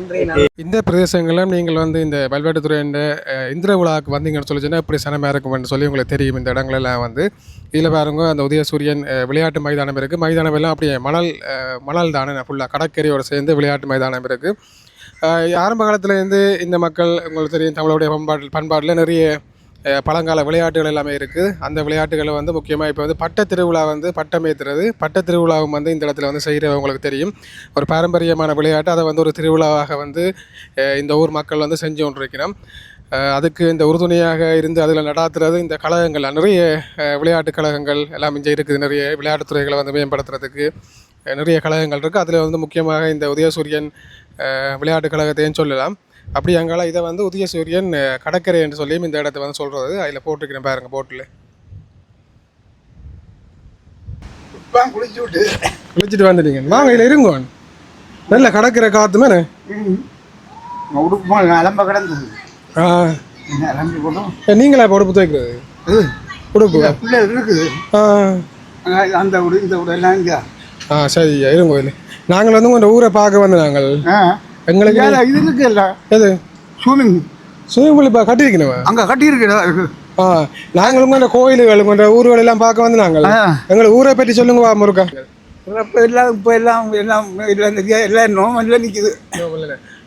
இந்த பிரதேசங்கள்லாம் நீங்கள் வந்து இந்த பல்வேட்டுத்துறை என்ற இந்திர விழாவுக்கு வந்தீங்கன்னு சொல்லிச்சுன்னா இப்படி சனமாக இருக்கும்னு சொல்லி உங்களுக்கு தெரியும். இந்த இடங்களெல்லாம் வந்து இதில் பாருங்க அந்த உதயசூரியன் விளையாட்டு மைதானம் இருக்குது. மைதானம் எல்லாம் அப்படியே மணல் தானே ஃபுல்லாக கடற்கரையோடு சேர்ந்து விளையாட்டு மைதானம் இருக்குது. ஆரம்ப காலத்துலேருந்து இந்த மக்கள் உங்களுக்கு தெரியும் தமிழுடைய பண்பாட்டில் நிறைய பழங்கால விளையாட்டுகள் எல்லாமே இருக்குது. அந்த விளையாட்டுகளை வந்து முக்கியமாக இப்போ வந்து பட்ட திருவிழா வந்து பட்டம் ஏற்றுறது, பட்ட திருவிழாவும் வந்து இந்த இடத்துல வந்து செய்கிறவங்களுக்கு தெரியும். ஒரு பாரம்பரியமான விளையாட்டு, அதை வந்து ஒரு திருவிழாவாக வந்து இந்த ஊர் மக்கள் வந்து செஞ்சு கொண்டிருக்கிறோம். அதுக்கு இந்த உறுதுணையாக இருந்து அதில் நடாத்துறது இந்த கழகங்கள், நிறைய விளையாட்டு கழகங்கள் எல்லாம் இங்கே இருக்குது. நிறைய விளையாட்டுத்துறைகளை வந்து மேம்படுத்துறதுக்கு நிறைய கழகங்கள் இருக்குது. அதில் வந்து முக்கியமாக இந்த உதயசூரியன் விளையாட்டு கழகத்தையும் சொல்லலாம். அப்படி அங்கால இதை வந்து உதயசூரியன் கடற்கரை என்று சொல்லியும் இந்த இடத்த வந்து சொல்கிறது. அதில் போட்டிருக்கிறேன் பாருங்கள் போட்டில். குளிச்சுட்டு வந்துட்டீங்க, வாங்க இதில் இருங்க. நல்ல கடற்கரை காத்துமே உடுப்பு அலம்ப கிடந்தது. அலம்பி போட்டோம். நீங்களா இப்போ உடுப்பு துவைக்கிறது? உடுப்பு பிள்ளை இருக்குது. அந்த உடு இந்த உடு எல்லாம் இங்கே. சரி இருங்க கோயில். நாங்கள் வந்து உங்கள் ஊரை பார்க்க வந்து நாங்கள் எங்களுக்கு இது இருக்கு இல்லை எது ஸ்விமிங் பூல் இப்போ கட்டியிருக்கணும் அங்கே கட்டியிருக்கா இருக்கு. நாங்களும் அந்த கோயில்கள் உங்கள் ஊர்கள் எல்லாம் பார்க்க வந்து நாங்கள் எங்களை ஊரை பற்றி சொல்லுங்க முருக்கா. இப்போ எல்லாம் எல்லாம் நோமெல்லாம் நிற்கிது.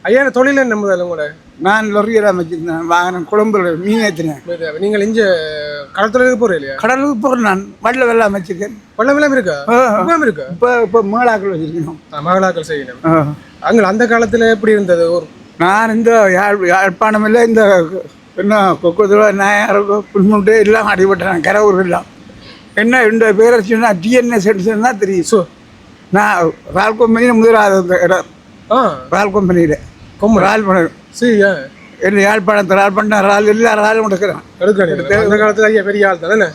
ஐயா தொழில் என்ன முதல்ல கூட? நான் லொரியெல்லாம் வச்சுருந்தேன், வாங்கினேன், குழம்புல மீன் ஏற்றினேன். நீங்கள் இங்கே கடத்தலுக்கு போகிறேன் இல்லையா? கடலுக்கு போகிறேன். நான் வள்ள வெள்ளம் வச்சுருக்கேன். வள்ள வெள்ளம் இருக்கா? இருக்கா? இப்போ மேளாக்கள் வச்சுருக்கணும். மகளாக்கள் செய்யணும். அங்கே அந்த காலத்தில் எப்படி இருந்தது? ஒரு நான் இந்த யாழ்ப்பாணம் இல்லை, இந்த என்ன கொக்கத்துல நாயாருக்கு புல்முட்டு எல்லாம் அடிபட்டேன். கரவூர் எல்லாம் என்ன இந்த பேரரசுனா டிஎன்எஸ் எடுத்துன்னா தெரியும். ஸோ நான் ரால் கம்பெனியில் முதலாவது இடம். ரால் கம்பெனியில் ரால் பண்ண என்ன யாழ்ப்பாணத்தை ரால் பண்ண ரால் எல்லா ராலும் எடுக்கிறேன். அந்த காலத்தில் ஐயா பெரிய ஆள் தானே?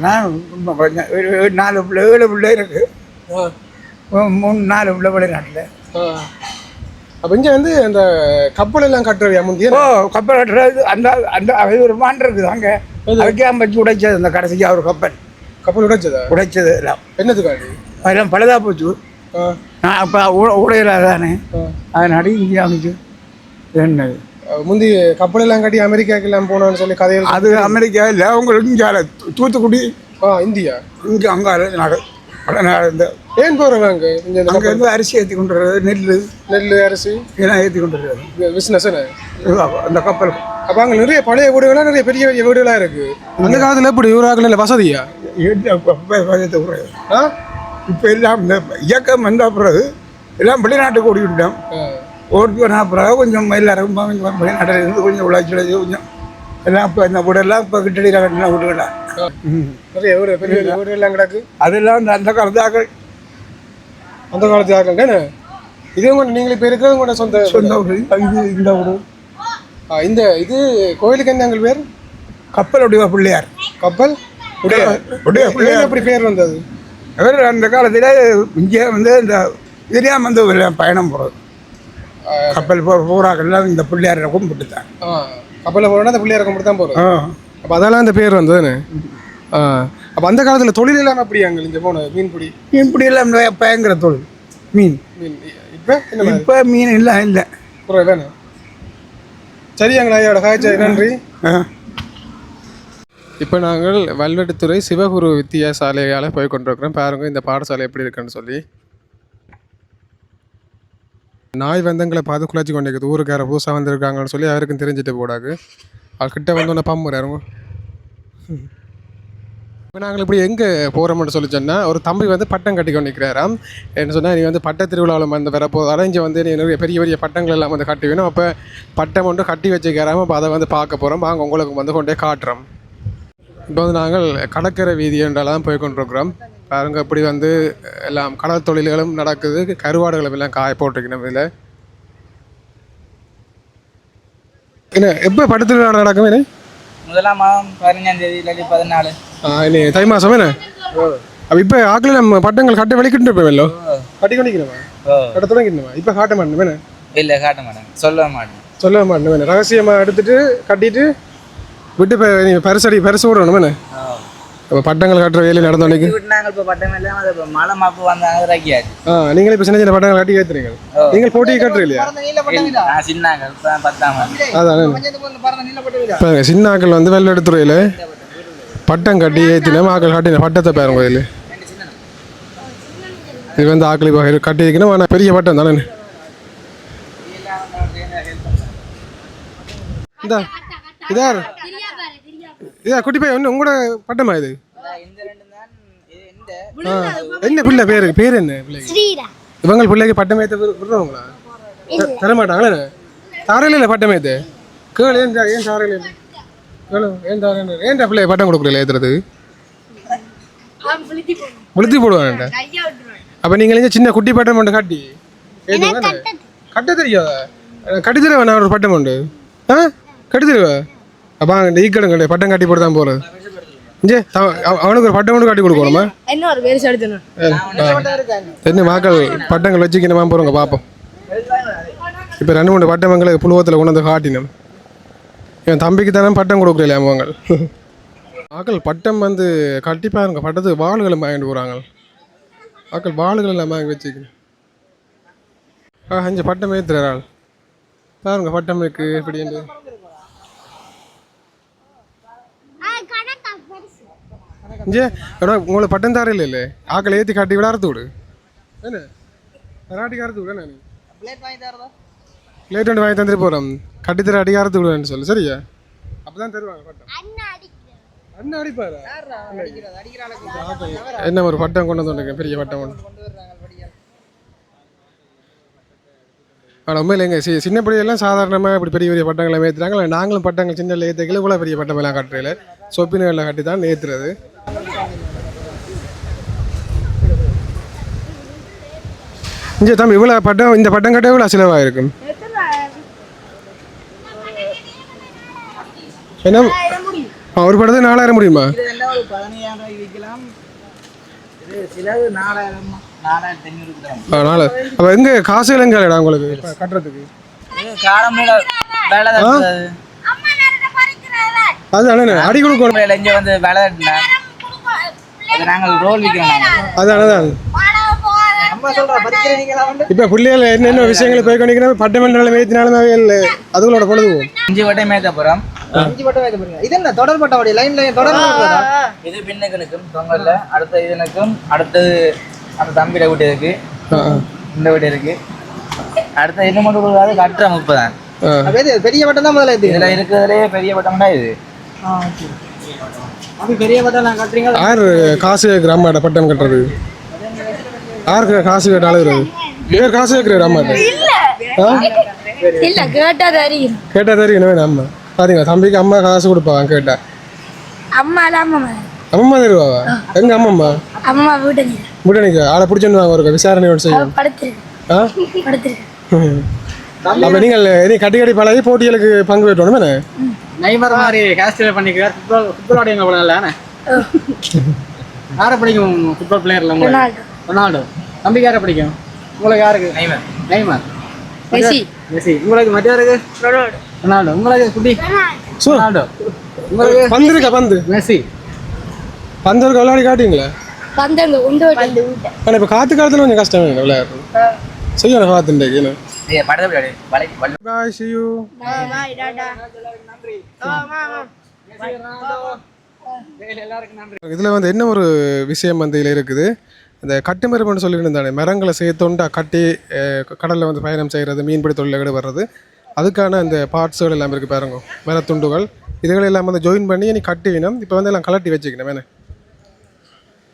நான் 4 பிள்ளை 7 பிள்ளை இருக்கு. 3-4 பிள்ளை வெளிநாட்டில். அப்போ இங்கே வந்து அந்த கப்பல் எல்லாம் கட்டுறது முந்தைய கப்பல் கட்டுறது அந்த அந்த ஒரு மான் இருக்குது அங்கே. அதுக்கே வச்சு உடைச்சது அந்த கடைசிக்கு ஒரு கப்பல் உடைச்சது எல்லாம். என்னதுக்காண்டி? அதெல்லாம் பழுதாக போச்சு. நான் அப்போ உடையில தானே அதனாடி இங்கே அமைச்சு என்னது முந்தி கப்பல் எல்லாம் கட்டி அமெரிக்காவுக்கு எல்லாம் போனோன்னு சொல்லி கதைகள். அது அமெரிக்கா இல்லை, அவங்களுக்கு இங்கே தூத்துக்குடி இந்தியா இங்கே அங்கே நாடு இந்த ஏன் போகிறவங்க அங்கே இருந்து அரிசி ஏற்றி கொண்டு வர்றது, நெல் அரிசி இதெல்லாம் ஏற்றி கொண்டு வர்றது பிஸ்னஸ் அந்த கப்பல். அப்போ அங்கே நிறைய பழைய வீடுகள்லாம் நிறைய பெரிய பெரிய வீடுகளாக இருக்குது. அந்த காலத்தில் எப்படி ஊராக்கள் இல்லை வசதியா? இப்போ எல்லாம் இந்த இயக்கம் வந்த பிறகு எல்லாம் வெளிநாட்டுக்கு ஓடி விட்டோம். ஓடி வர பிறகு கொஞ்சம் எல்லாரும் வெளிநாட்டில் இருந்து கொஞ்சம் உழைச்சி கொஞ்சம் எல்லாம் இப்போ இந்த வீடெல்லாம் இப்போ கிட்டடியில் கட்டின வீடுகளா நிறைய வீடு பெரிய பெரிய வீடுகள்லாம் கிடக்கு. அதெல்லாம் அந்த காலத்து ஆக்கள். அந்த காலத்து ஆக்கள் தானே இது? உங்க நீங்கள் இப்போ இருக்கிறது உங்களோட சொந்த ஊர். இது இந்த ஊர். இந்த இது கோயிலுக்கு என்ன எங்கள் பேர்? கப்பலுடைய பிள்ளையார். கப்பல் உடைய பிள்ளையார். எப்படி பேர் வந்தது? அவர் அந்த காலத்தில் இங்கே வந்து இந்த தெரியாம வந்து பயணம் போகிறது. கப்பல் போகிறாக்கெல்லாம் இந்த பிள்ளையாரை கும்பிட்டு தான். கப்பலில் போகிறோன்னா அந்த பிள்ளையாரை கும்பிட்டு தான் போகிறோம். அப்போ அதெல்லாம் அந்த பேர் வந்ததுன்னு. அப்போ அந்த காலத்தில் தொழில் இல்லாமல் அப்படி அங்கே இங்கே போனது மீன்பிடி எல்லாம் பயங்கர தொழில். மீன் இப்போ மீன் இல்லை குறை தானே. சரியாங்களா ஐயோட காய்ச்சல் நன்றி. இப்போ நாங்கள் வல்வெட்டித்துறை சிவகுரு வித்தியாசாலையால் போய் கொண்டிருக்கிறோம். பாருங்கள் இந்த பாடசாலை எப்படி இருக்குன்னு சொல்லி. நாய் வந்தங்களை பார்த்து குழச்சி கொண்டிருக்குது. ஊருக்கார புதுசாக வந்திருக்காங்கன்னு சொல்லி அவருக்கும் தெரிஞ்சுட்டு போடாது. அவர்கிட்ட வந்து ஒன்று பம்புறாருங்க. இப்போ நாங்கள் இப்படி எங்கே போகிறோம்னு சொல்லி சொன்னால் ஒரு தம்பி வந்து பட்டம் கட்டி கொண்டு நிற்கிறாராம். என்ன சொன்னால் நீ வந்து பட்ட திருவிழாவில் வந்து வரப்போது அரைஞ்சி வந்து நீ நிறைய பெரிய பெரிய பட்டங்கள் எல்லாம் வந்து கட்டி வேணும். அப்போ பட்டம் மட்டும் கட்டி வச்சுக்கிறாம அப்போ அதை வந்து பார்க்க போகிறோம். வாங்க உங்களுக்கு வந்து கொண்டே காட்டுறோம். இப்போ வந்து நாங்கள் கடற்கரை வீதி என்றெல்லாம் போய் கொண்டிருக்கிறோம். பாருங்கள் இப்படி வந்து எல்லாம் கடல் தொழில்களும் நடக்குது. கருவாடுகளும் எல்லாம் காய போட்டிருக்கணும். இதில் என்ன எப்போ பட்டத்திருவிழா நடக்கும்? என்ன 1ஆம் மாதம் 15ஆம் தேதி 14. இனி தை மாதம் என்ன? அப்போ இப்போ ஆக்கில் நம்ம பட்டங்கள் கட்ட வெளிக்கிட்டு போயில்லோ கட்டி கொண்டிக்கணுமா? கட்ட தொடங்கிடணுமா? இப்போ காட்ட மாட்டேன் வேணும். இல்லை காட்ட மாட்டேன், சொல்ல மாட்டேன் வேணும். ரகசியமாக எடுத்துட்டு கட்டிட்டு விட்டு இப்போ நீங்கள் பரிசு விடணும் என்ன இப்போ பட்டங்கள் கட்டுற வேலையை நடந்தோன்னைக்கு நாங்கள் இப்போ பட்டம் எல்லாம் அது மழை மாப்பு வந்தாங்க இறக்கியாச்சு. நீங்களே இப்போ சின்ன சின்ன பட்டங்கள் கட்டி ஏற்றுறீங்க. நீங்கள் போட்டியை கட்டுற இல்லையா? நான் சின்னாங்க இப்போ 10ஆம் அதான் இப்போ சின்ன ஆக்கள் வந்து வெள்ளெடுத்துறையில் பட்டம் கட்டி ஏற்றினா ஆக்கள் கட்டின பட்டத்தை பாருங்க இதில். இது வந்து ஆக்கள் இப்போ கட்டி வைக்கணும். ஆனால் பெரிய பட்டம் தானே. இதா இதா குட்டி பையன் ஒன்று உங்களோட பட்டமா இது? என்ன பிள்ளை பேர் என்ன பிள்ளைக்கு? இவங்க பிள்ளைக்கு பட்டம் ஏற்ற விடுறவங்களா? தர மாட்டாங்களே. தாரையில் இல்லை பட்டம் ஏற்று கேளு. ஏன் தாரையில் கேளு. ஏன்டா பிள்ளைய பட்டம் கொடுக்குறீங்களா ஏற்றுறதுக்கு? முழுத்தி போடுவான்டா. அப்போ நீங்கள் இங்கே சின்ன குட்டி பட்டம் உண்டு கட்டி ஏற்றுவாங்க. கட்ட தெரியாதா? கட்டி தருவா நான் ஒரு பட்டம் உண்டு. கட்டி தருவா? அப்போ அங்கே ஈக்கடம் கிடையாது. பட்டம் கட்டி போட்டு தான் போகிறது. இங்கே அவனுக்கு ஒரு பட்டம் கொண்டு காட்டி கொடுக்கணுமா? என்ன மக்கள் பட்டங்கள் வச்சுக்கணுமா போகிறோங்க பார்ப்போம். இப்போ 2-3 பட்டமங்களை புழுவத்தில் கொண்டு வந்து காட்டினோம். என் தம்பிக்கு தானே பட்டம் கொடுக்குறீங்களா அவங்க மக்கள் பட்டம் வந்து கட்டி பாருங்க. பட்டத்துக்கு வாள்களை வாங்கிட்டு போகிறாங்க. மக்கள் வாள்கள் எல்லாம் வாங்கி வச்சுக்கணும். அஞ்சு பட்டம் ஏற்றுறாள் பாருங்க. பட்டம் இருக்கு எப்படின்னு இங்கே உங்களுக்கு பட்டம் தார இல்லை. ஆக்களை ஏற்றி காட்டி விட அறுத்து விடு. என்ன ராட்டிக்கு அறுத்து விட. நான் பிளேட் ஒன்று வாங்கி தந்துட்டு போகிறோம். கட்டித்தர அடிக்க அறுத்து விடுவேன்னு சொல்லு. சரியா? அப்போ தான் தருவாங்க பட்டம். அண்ணன் அடிப்பாரா? என்ன ஒரு பட்டம் கொண்டு வந்துருக்கேன். பெரிய பட்டம் ஒன்று. ஆனால் உண்மையில் எங்கள் சின்ன பிள்ளையெல்லாம் சாதாரணமாக இப்படி பெரிய பெரிய பட்டங்களை ஏற்றுறாங்க. நாங்களும் பட்டங்கள் சின்ன ஏற்றுக்கல இவ்வளோ பெரிய பட்டமெல்லாம் கட்டுறதில்ல. சொப்பினெல்லாம் கட்டி தான் ஏற்றுறது. இங்கே தம்பி இவ்வளோ பட்டம் இந்த பட்டம் கட்ட இவ்வளோ செலவாக இருக்கும். என்ன ஒரு படத்துக்கு 4000 முடியுமா? அப்போ எங்கே காசுகள் எங்கே இல்லைடா உங்களுக்கு கட்டுறதுக்கு? அதுதானே அடி கொடுக்கணும். இங்கே வந்து வேலை நாங்கள் ரோல் விற்கிறோம். அதான் இப்போ பிள்ளைகள் என்னென்ன விஷயங்களை போய் பண்ணிக்கணும். பட்டமன்றம் மேய்த்தினாலுமே இல்லை. அதுகளோட பொழுது 5 வட்டம் மேய்த்த போகிறோம். 5 வட்டம் மேய்த்த போகிறோம். இது என்ன தொடர்பட்ட வழி லைன் தொடர். இது பின்னுக்கு தொங்கல்ல அடுத்த இதனுக்கும் அடுத்தது அந்த தம்பியில வீட்டு இருக்கு. இந்த வீடு இருக்கு. அடுத்த என்ன மட்டும் கொடுக்காது கட்டுற 30 பெரிய வட்டம் தான் முதல்ல. இதில் இருக்கிறதுலே பெரிய வட்டம் தான் இது. பெரிய பட்டம் நான் கட்டுறீங்க. யார் காசு கிராம பட்டம் கட்டுறது? யாருக்கு காசு கேட்ட அழுகுறது? வேறு காசு கேட்குறாரு அம்மாட்ட. கேட்டா தெரியும். அம்மா பாத்தீங்களா தம்பிக்கு அம்மா காசு கொடுப்பாங்க கேட்டா. அம்மா தருவாவா? எங்க அம்மம்மா? வீட்டை நிற்க ஆளை பிடிச்சுன்னு வாங்க ஒரு விசாரணை செய்யும். அப்போ நீங்கள் கட்டி பழகி போட்டிகளுக்கு பங்கு பெற்றோம். என்ன நைமர் மாதிரி கேஸ்டில் பண்ணிக்கிறார். ஃபுட்பால் ஆடிங்க போல. யாரை பிடிக்கும் ஃபுட்பால் பிளேயர்ல? ரொனால்டோ. தம்பிக்கு யாரை பிடிக்கும்? உங்களுக்கு யாருக்கு? நைமர். மெஸ்ஸி. உங்களுக்கு மத்தியாருக்கு? ரொனால்டோ. உங்களுக்கு குட்டி? ரொனால்டோ. உங்களுக்கு பந்து மெஸ்ஸி. பந்து விளையாடி காட்டுங்களா? ஆனால் இப்போ காற்று காலத்தில் கொஞ்சம் கஷ்டம் விளையாடுறது. செய்யணும் காத்துண்டே. இதில் வந்து என்ன ஒரு விஷயம் வந்து இதில் இருக்குது. இந்த கட்டுமரம்னு சொல்லியிருந்தானே மரங்களை சேர்த்தோண்டா கட்டி கடலில் வந்து பயணம் செய்கிறது, மீன்பிடி தொழிலில் ஈடுபடுறது. அதுக்கான அந்த பார்ட்ஸுகள் எல்லாம் இருக்குது பாருங்க. மரத்துண்டுகள் இதுகள் எல்லாம் வந்து ஜாயின் பண்ணி நீ கட்டி வேணும். இப்போ வந்து எல்லாம் கலட்டி வச்சுக்கணும். வேணே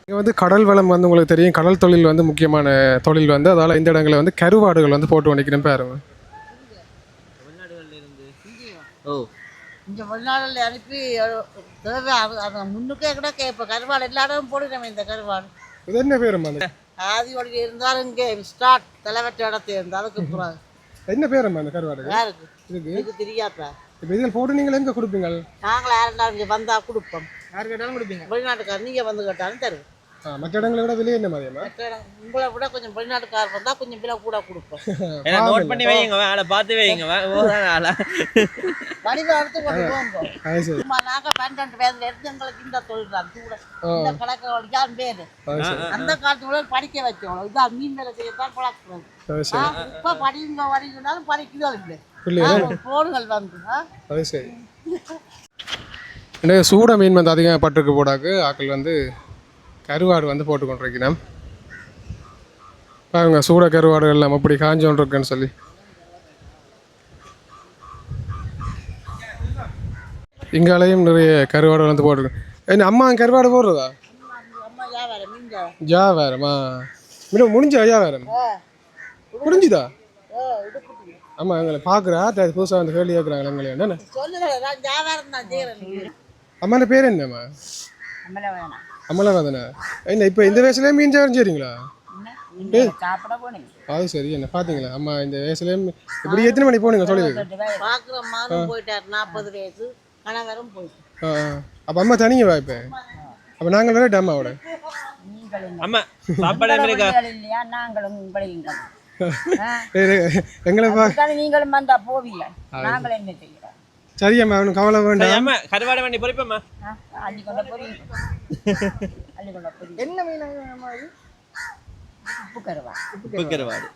இங்கே வந்து கடல் வளம் வந்து உங்களுக்கு தெரியும். கடல் தொழில் வந்து முக்கியமான தொழில் வந்து. அதால் இந்த இடங்களில் வந்து கருவாடுகள் வந்து போட்டு வண்டிக்கணும் பாருங்க. இங்கே வெளிநாடுல அனுப்பி முன்னுக்கே கூட இப்போ கருவாடு எல்லா இடமும் போடுறோம். இந்த கருவாடு இது என்ன பேருமா? ஆதியோட இருந்தாலும் இங்கே ஸ்டார்ட் தலைவற்ற இடத்துல இருந்தாலும் அதுக்கு என்ன பேருமா அந்த கருவாடு? யாருக்கு இது தெரியாதா? இப்போ இதில் போட்டு நீங்கள் எங்கே கொடுப்பீங்க? நாங்கள் யாருந்தாலும் இங்கே வந்தால் கொடுப்போம். யார் கேட்டாலும் கொடுப்பீங்க? வெளிநாட்டுக்காரர் நீங்கள் வந்து கேட்டாலும் தருவோம். மற்ற இடங்களை விட விலை என்ன மாதிரியாம்மா? உங்களை விட கொஞ்சம் வெளிநாட்டுக்காரர் வந்தால் கொஞ்சம் விலை கூட கொடுப்போம். ஏன்னா நோட் பண்ணி வைங்க ஆளை பார்த்து வைங்க ஓதான் ஆளா வடிவம் எடுத்து கொண்டு போங்க. அது சரி. சும்மா நாங்கள் 12 வயதுல இருந்து எங்களுக்கு இந்த தொழில் தான் கூட இந்த கணக்கு யார் பேர் அந்த காலத்துல படிக்க வச்சோம். இதான் மீன் வேலை செய்யத்தான் பழக்கிறது. அது சரி. இப்போ படிங்க படிக்கணும்னாலும் படிக்கிறோம் இல்லை பிள்ளைகள் போர்கள் வந்து அது சரி. எனக்கு சூட மீன் வந்து அதிகம் பட்டுருக்கு போடாக்கு ஆக்கள் வந்து கருவாடு வந்து போட்டு கொண்டிருக்கிறேன். பாருங்க சூட கருவாடுகள் எல்லாம் அப்படி காஞ்சு கொண்டிருக்குன்னு சொல்லி. இங்காலையும் நிறைய கருவாடு வந்து போட்டிருக்கேன். என்ன அம்மா கருவாடு போடுறதா? அம்மா வியாபாரம் மீன் வியாபாரம். வியாபாரமா? இன்னும் முடிஞ்சா வியாபாரம் முடிஞ்சுதா? ஆமாம் எங்களை பார்க்குறா அது புதுசாக வந்து கேள்வி கேட்குறாங்க எங்களை என்னென்ன சொல்லுங்க நான் வியாபாரம் தான் செய்கிறேன். அம்மாண்ட பேர் என்னம்மா? அமலவாதனா? என்ன இப்போ இந்த வயசுலேயே மீன் வியாபாரம் செய்கிறீங்களா? அது சரி. என்ன பார்த்தீங்களா அம்மா இந்த வயசுலேயும் இப்படி எத்தனை மணி போனீங்க சொல்லி? பார்க்குற மாதம் போயிட்டார் 40 வயசு கணவரும் போயிட்டு. அப்போ அம்மா தனிங்க வா இப்போ. அப்போ நாங்கள் விளையாட்டு அம்மாவோட அம்மா சாப்பாடு இருக்கா? நாங்களும் எங்களை நீங்களும் வந்தா போவீங்க, நாங்கள் என்ன செய்யறோம்? சரி அம்மா ஒன்றும் கவலை வேண்டாம். அம்மா கருவாடை வண்டி பொறிப்பம்மா. அள்ளி கொண்ட பொறி அள்ளி கொண்ட பொறி என்ன மீன்? உப்பு கருவாடு.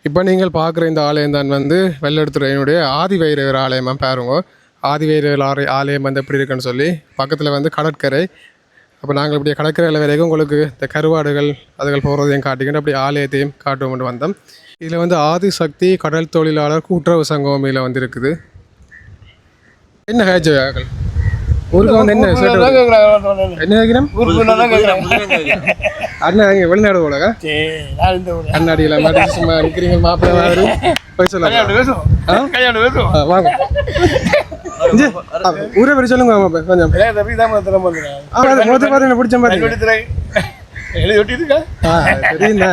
இப்போ நீங்கள் பார்க்குற இந்த ஆலயம் தான் வந்து வெள்ளெடுத்துறையினுடைய ஆதிவைரவர் ஆலயமாக பாருங்க. ஆதிவைரவர் ஆலயம் வந்து எப்படி இருக்குன்னு சொல்லி பக்கத்தில் வந்து கடற்கரை. அப்போ நாங்கள் இப்படி கடற்கரையில் வரைக்கும் உங்களுக்கு இந்த கருவாடுகள் அதுகள் போகிறதையும் காட்டிக்கிட்டு அப்படி ஆலயத்தையும் காட்டுவோம் வந்தோம். இதில் வந்து ஆதிசக்தி கடல் தொழிலாளர் கூட்டுறவு சங்கம் இதில் வந்து இருக்குது. என்ன ஹேஜாக்கள் ஊருக்கு வந்து என்ன என்ன கேட்கிறேன் அண்ணா இங்கே வெளிநாடு போலங்க கண்ணாடியில் மாட்டி சும்மா நிற்கிறீங்க மாப்பிள்ளை மாதிரி போய் சொல்லுங்க வாங்க ஊரே பேர் சொல்லுங்க கொஞ்சம் மொத்த பிடிச்ச மாதிரி தெரியுங்களா?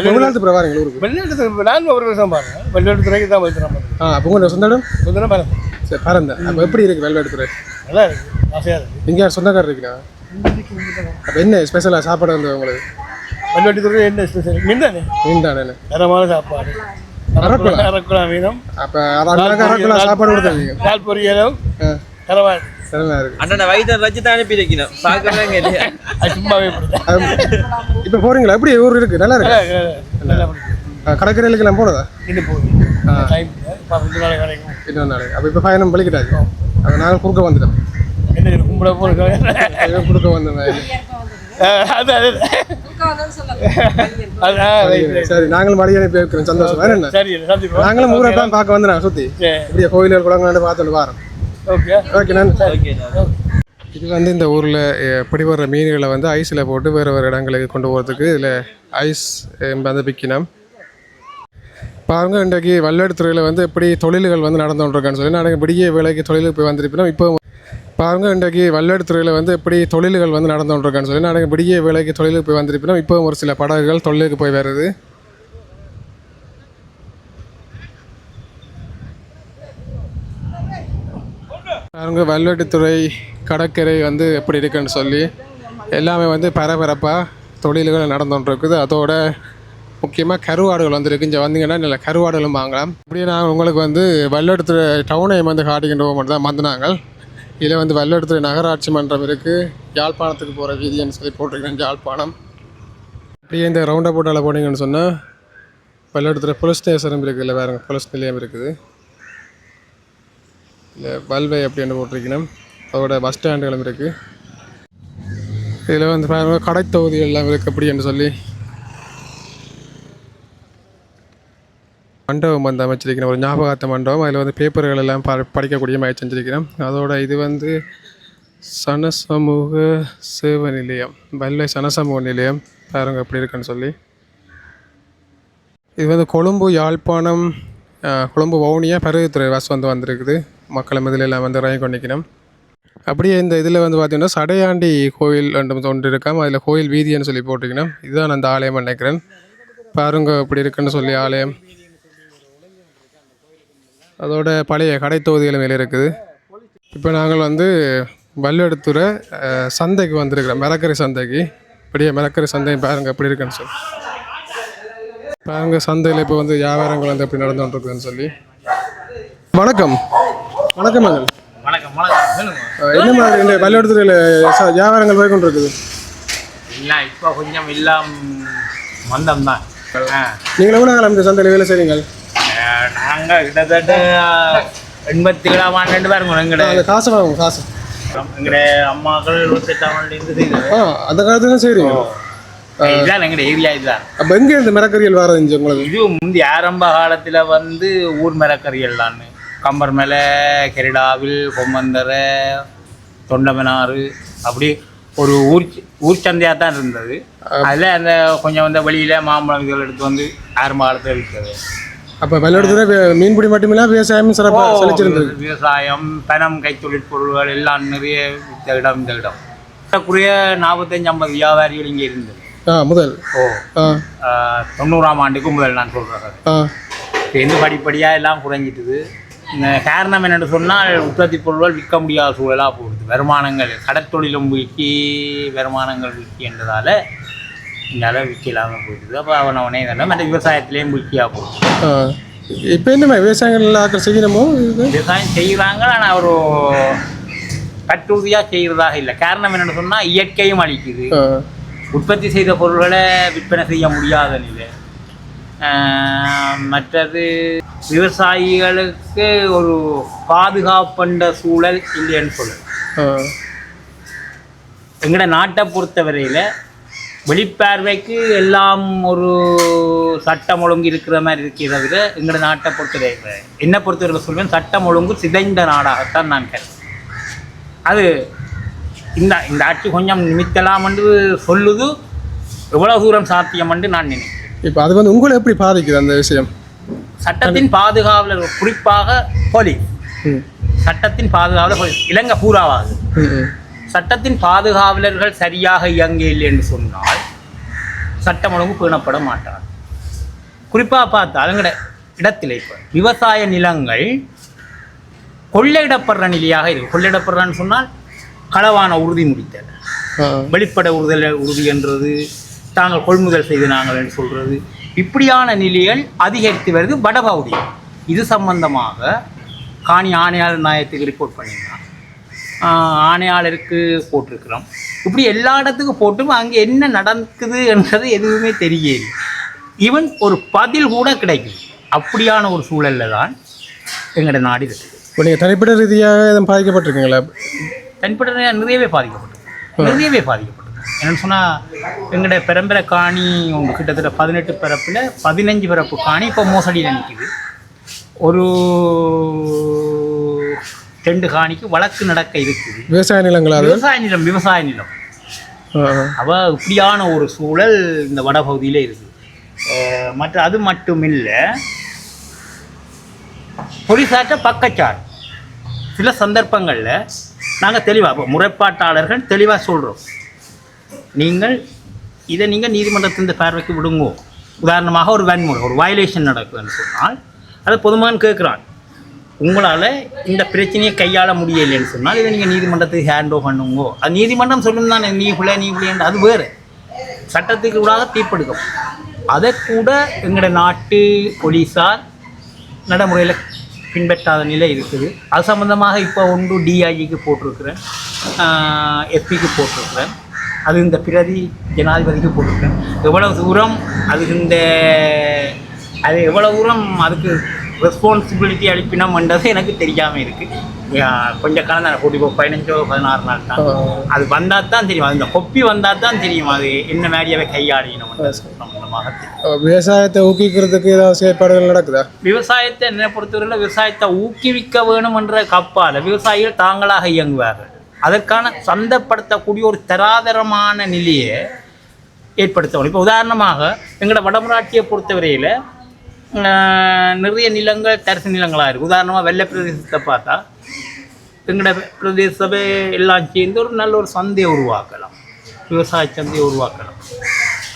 வெளிநாட்டு பிரவாரங்கள் ஊருக்கு வெளிநாட்டு நான் ஒரு வருஷம் பாருங்க வெளிநாட்டு துறைக்கு தான் போயிட்டு அப்போ உங்களோட சொந்த இடம் பறந்தேன். சரி பறந்தேன். அப்போ எப்படி இருக்குது வெளிநாட்டுத்துறை? நல்லா இருக்கு, ஆசையாக இருக்கு. இங்கே சொந்தக்காரர் இருக்குண்ணா? அப்போ என்ன ஸ்பெஷலாக சாப்பாடு வந்து உங்களுக்கு? வெளிநாட்டு துறை என்ன ஸ்பெஷல்? மீன் தானே? மீன் தானே. தரமான சாப்பாடு. அரக்குழா மீனும் அப்போ அரக்குழா சாப்பாடு கொடுத்துருக்கீங்க. கால் பொரியலும் தரமாக இருக்கு. அண்ணா வயிற்று ரஜித்தை அனுப்பி வைக்கணும் பார்க்கலாம் இல்லையா? சும்மாவே இப்போ போகிறீங்களா? எப்படி ஊர் இருக்குது? நல்லா இருக்கு. கடற்கரையிலுக்கு நான் போனதா? இன்னும் போகுது இன்னொரு நாளைக்கு. அப்போ இப்போ பயணம் பலிக்கிட்டாச்சு. அது நாங்கள் குறுக்க வந்துட்டோம். என்ன கும்பிட போகிறோம் குறுக்க வந்தோம். சரி நாங்களும் மடியை அனுப்பி இருக்கிறோம். சந்தோஷம். வேற என்ன? நாங்களும் ஊரை தான் பார்க்க வந்துடுறோம். சுற்றி இப்படியே கோயில்கள் குளங்கள் பார்த்துட்டு வாரோம். ஓகே ஓகே நன்றி. இது வந்து இந்த ஊரில் எப்படி வர்ற மீன்களை வந்து ஐஸில் போட்டு வேறு வேறு இடங்களுக்கு கொண்டு போகிறதுக்கு இதில் ஐஸ் வந்து விற்கணும். பாருங்க இன்றைக்கு வெள்ளெடுத்துறையில் வந்து எப்படி தொழில்கள் வந்து நடந்து கொண்டிருக்கான்னு சொல்லி நான் விடிய வேலைக்கு தொழிலுக்கு போய் வந்திருப்பேன். இப்போ பாருங்க இன்றைக்கு வெள்ளெடுத்துறையில் வந்து எப்படி தொழில்கள் வந்து நடந்து கொண்டிருக்கான்னு சொல்லி நான் விடிய வேலைக்கு தொழிலுக்கு போய் வந்திருப்பேன். இப்போ ஒரு சில படகுகள் தொழிலுக்கு போய் வருது. பாருங்க வெள்ளெடுத்துறை கடற்கரை வந்து எப்படி இருக்குன்னு சொல்லி எல்லாமே வந்து பரபரப்பாக தொழில்கள் நடந்துகிட்ருக்குது. அதோட முக்கியமாக கருவாடுகள் வந்துருக்கு. இங்கே வந்தீங்கன்னா நல்ல கருவாடுகளும் வாங்கலாம். இப்படியே நான் உங்களுக்கு வந்து வெள்ளெடுத்துறை டவுனை வந்து காட்டிக்கிட்டு போக மட்டும் தான் வந்தாங்க. இதில் வந்து வெள்ளெடுத்துறை நகராட்சி மன்றம் இருக்குது. யாழ்ப்பாணத்துக்கு போகிற வீதின்னு சொல்லி போட்டிருக்கேன். யாழ்ப்பாணம் இப்படியே இந்த ரவுண்டா போட்டால் போனீங்கன்னு சொன்னால் வெள்ளெடுத்துறை போலீஸ் ஸ்டேஷனும் இருக்குது. இல்லை வேறு போலீஸ் நிலையம் இருக்குது. இல்லை வல்வை அப்படின்னு போட்டிருக்கணும். அதோட பஸ் ஸ்டாண்டுகளும் இருக்குது. இதில் வந்து பாருங்க கடை தொகுதிகள் எல்லாம் இருக்குது அப்படின்னு சொல்லி மண்டபம் வந்து அமைச்சிருக்கிறேன். ஒரு ஞாபகார்த்த மண்டபம். அதில் வந்து பேப்பர்கள் எல்லாம் படிக்கக்கூடிய மாதிரி செஞ்சுருக்கிறேன். அதோட இது வந்து சனசமூக சேவை நிலையம், வல்லை சனசமூக நிலையம் பாருங்க எப்படி இருக்குன்னு சொல்லி. இது வந்து கொழும்பு யாழ்ப்பாணம் கொழும்பு வவுனியா பருவத்துறை பஸ் வந்து வந்திருக்குது. மக்கள் இதில் எல்லாம் வந்து இறங்கி கொண்டிருக்கணும். அப்படியே இந்த இதில் வந்து பார்த்திங்கன்னா சடையாண்டி கோயில் ஒன்று இருக்காம அதில் கோயில் வீதின்னு சொல்லி போட்டிருக்கணும். இதுதான் அந்த ஆலயம் நினைக்கிறேன். பாருங்க இப்படி இருக்குன்னு சொல்லி ஆலயம். அதோட பழைய கடை தொகுதிகள் மேலே இருக்குது. இப்போ நாங்கள் வந்து வல்லுவெடுத்துறை சந்தைக்கு வந்திருக்கிறேன், மிளக்கறி சந்தைக்கு. இப்படியே மிளக்கறி சந்தை பாருங்கள் எப்படி இருக்குன்னு சொல்லி. பாருங்க சந்தையில் இப்போ வந்து வியாபாரங்கள் வந்து எப்படி நடந்து கொண்டிருக்குதுன்னு சொல்லி. வணக்கம் வணக்கம் மகள். வணக்கம் வணக்கம். என்ன மாதிரி இந்த வல்லுவெடுத்துறையில் வியாபாரங்கள் போய் கொண்டிருக்குது? இல்லை இப்போ கொஞ்சம் எல்லாம் மந்தம் தான். நீங்கள் எவ்வளோ காலம் இந்த சந்தையில் வேலை செய்றீங்க? நாங்கள் கிட்டத்தட்ட 87ஆம் ஆண்டு பாருங்க. எங்கள்கிட்ட காசு வாங்க காசு எங்களுடைய அம்மாக்கள் 28ஆம் ஆண்டுலேருந்து செய்யுது. அந்த காலத்துல தான் செய்றீங்க? இதுதான் எங்களுடைய ஏரியா இதுதான். அப்போ எங்கே இந்த மிளக்கறிகள் வரதுங்க உங்களுக்கு? இது முந்தி ஆரம்ப காலத்தில் வந்து ஊர் மிளக்கறிகள் தான். கம்பர் மேலே, கெரிடாவில், பொம்மந்தரை, தொண்டமனாறு, அப்படி ஒரு ஊர் சந்தையாக தான் இருந்தது. அதில் அந்த கொஞ்சம் வந்து வெளியில் மாம்பழம் இதுகள் எடுத்து வந்து ஆரம்ப காலத்தில் விற்கிறது. அப்போ வல்லுவெடுத்துறை மீன்பிடி மட்டுமில்ல விவசாயமும் சிறப்பாக செழிச்சிருந்தது. விவசாயம், பணம், கைத்தொழில் பொருள்கள் எல்லாம் நிறைய இந்த இடம். குறைய 45-50 வியாபாரிகள் இங்கே இருந்தது. முதல் 90ஆம் ஆண்டுக்கு முதல் நான் சொல்கிறேன். இது படிப்படியாக எல்லாம் குறைஞ்சிட்டுது. காரணம் என்னென்னு சொன்னால் உற்பத்தி பொருள்கள் விற்க முடியாத சூழலாக போகுது. வருமானங்கள் கடற்தொழிலும் வீழ்ச்சி, வருமானங்கள் வீழ்ச்சி என்றதால் இந்த அளவு விற்க இல்லாமல் போயிடுது. அப்போ அவனே தானே மற்ற விவசாயத்துலேயும் வீழ்ச்சியாக போகுது. இப்போ என்ன விவசாயங்கள் ஆக்கள் செய்யணுமோ? விவசாயம் செய்கிறாங்க, ஆனால் ஒரு கட்டுறுதியாக செய்கிறதாக இல்லை. காரணம் என்னென்னு சொன்னால் இயற்கையும் அழிக்குது. உற்பத்தி செய்த பொருள்களை விற்பனை செய்ய முடியாத நிலை. மற்றது விவசாயிகளுக்கு ஒரு பாதுகாப்பண்ட சூழல் இல்லைன்னு சொல்லுது. எங்களோட நாட்டை பொறுத்தவரையில் வெளிப்பார்வைக்கு எல்லாம் ஒரு சட்டம் ஒழுங்கு இருக்கிற மாதிரி இருக்கிறத விட எங்களோட நாட்டை பொறுத்தவரை என்னை பொறுத்தவரை சொல்வேன், சட்டம் ஒழுங்கு சிதைந்த நாடாகத்தான் நான் கருதுறேன். அது இந்த ஆட்சி கொஞ்சம் நிமித்தலாம் என்று சொல்லுது. எவ்வளோ தூரம் சாத்தியம் என்று நான் நினைக்கிறேன். இப்போ அது வந்து உங்களை எப்படி பாதிக்குது அந்த விஷயம்? சட்டத்தின் பாதுகாவலர், குறிப்பாக போலீஸ், சட்டத்தின் பாதுகாவலர் போலீஸ் இலங்கை பூராவாது. சட்டத்தின் பாதுகாவலர்கள் சரியாக இயங்கவில்லை என்று சொன்னால் சட்டம் ஒழுங்கு பேணப்பட மாட்டார். குறிப்பாக பார்த்தால் எங்கட இடத்தில் இப்போ விவசாய நிலங்கள் கொள்ளையிடப்படுற நிலையாக இருக்குது. கொள்ளையிடப்படுறான்னு சொன்னால் களவான உறுதி முடித்தல், வெளிப்பட உறுதி என்றது, தாங்கள் கொள்முதல் செய்து நாங்கள் என்று சொல்கிறது, இப்படியான நிலைகள் அதிகரித்து வருது வடபகுதியில். இது சம்பந்தமாக காணி ஆணையாளர் நாயத்துக்கு ரிப்போர்ட் பண்ணியிருந்தோம், ஆணையாளருக்கு போட்டிருக்கிறோம். இப்படி எல்லா இடத்துக்கும் போட்டும் அங்கே என்ன நடக்குது என்றது எதுவுமே தெரியல. ஈவன் ஒரு பதில் கூட கிடைக்குது. அப்படியான ஒரு சூழலில் தான் எங்களோட நாடு இருக்குது. இப்போ நீங்கள் தனிப்பட்ட ரீதியாக பாதிக்கப்பட்டிருக்கீங்களா? தனிப்பட்ட நிறையவே பாதிக்கப்பட்டிருக்கு. என்னென்னு சொன்னால் எங்களோட பரம்பரை காணி உங்கள் கிட்டத்தட்ட 18 பரப்பில் 15 பரப்பு காணி இப்போ மோசடியில் நிற்கிது. ஒரு 2 காணிக்கு வழக்கு நடக்க இருக்குது. விவசாய நிலங்களா? விவசாய நிலம். இப்படியான ஒரு சூழல் இந்த வடபகுதியில் இருக்குது. மற்ற அது மட்டும் இல்லை, போலீஸாற்ற பக்கச்சார் சில சந்தர்ப்பங்களில் நாங்கள் தெளிவாக இப்போ முறைப்பாட்டாளர்கள் தெளிவாக சொல்கிறோம், நீங்கள் நீதிமன்றத்தின் பார்வைக்கு விடுங்கோ. உதாரணமாக ஒரு வன்முறை, ஒரு வயலேஷன் நடக்குதுன்னு சொன்னால் அதை பொதுமகன் கேட்குறான், உங்களால் இந்த பிரச்சனையை கையாள முடியலைன்னு சொன்னால் இதை நீங்கள் நீதிமன்றத்துக்கு ஹேண்ட் ஓவர் பண்ணுங்கோ. அது நீதிமன்றம் சொல்லும் தானே, நீ பிள்ளைன்ற அது வேறு சட்டத்துக்கு கூடாக தீர்ப்பெடுக்கும். அதை கூட எங்களோட நாட்டு போலீஸார் நடைமுறையில் பின்பற்றாத நிலை இருக்குது. அது சம்மந்தமாக இப்போ ஒன்று டிஐஜிக்கு போட்டிருக்கிறேன், எஸ்பிக்கு போட்டிருக்கிறேன், அது இந்த பிரதி ஜனாதிபதிக்கு போட்டிருக்கிறேன். எவ்வளவு தூரம் எவ்வளவு தூரம் அதுக்கு ரெஸ்பான்சிபிலிட்டி அளிப்பினம்ன்றது எனக்கு தெரியாமல் இருக்குது. கொஞ்சம் காலம் தான் கூட்டி 15-16 நாள் தான் அது வந்தால் தான் தெரியும். அந்த கொப்பி வந்தால் தான் தெரியும் அது என்ன மாதிரியாவே கையாடினோம். விவசாயத்தை ஊக்குவிக்கிறதுக்கு ஏதாவது செயற்பாடுகள் நடக்குதா? விவசாயத்தை என்னை பொறுத்தவரையில் விவசாயத்தை ஊக்குவிக்க வேணும் என்ற கப்பால் விவசாயிகள் தாங்களாக இயங்குவார்கள். அதற்கான சந்தைப்படுத்தக்கூடிய ஒரு தராதரமான நிலையை ஏற்படுத்தணும். இப்போ உதாரணமாக எங்களோட வடமராட்சியை பொறுத்தவரையில் நிறைய நிலங்கள் தரிசு நிலங்களாக இருக்குது. உதாரணமாக வெள்ளை பிரதேசத்தை பார்த்தா எங்களோட பிரதேசமே எல்லாம் சேர்ந்து ஒரு நல்ல ஒரு சந்தையை உருவாக்கலாம், விவசாய சந்தையை உருவாக்கலாம்.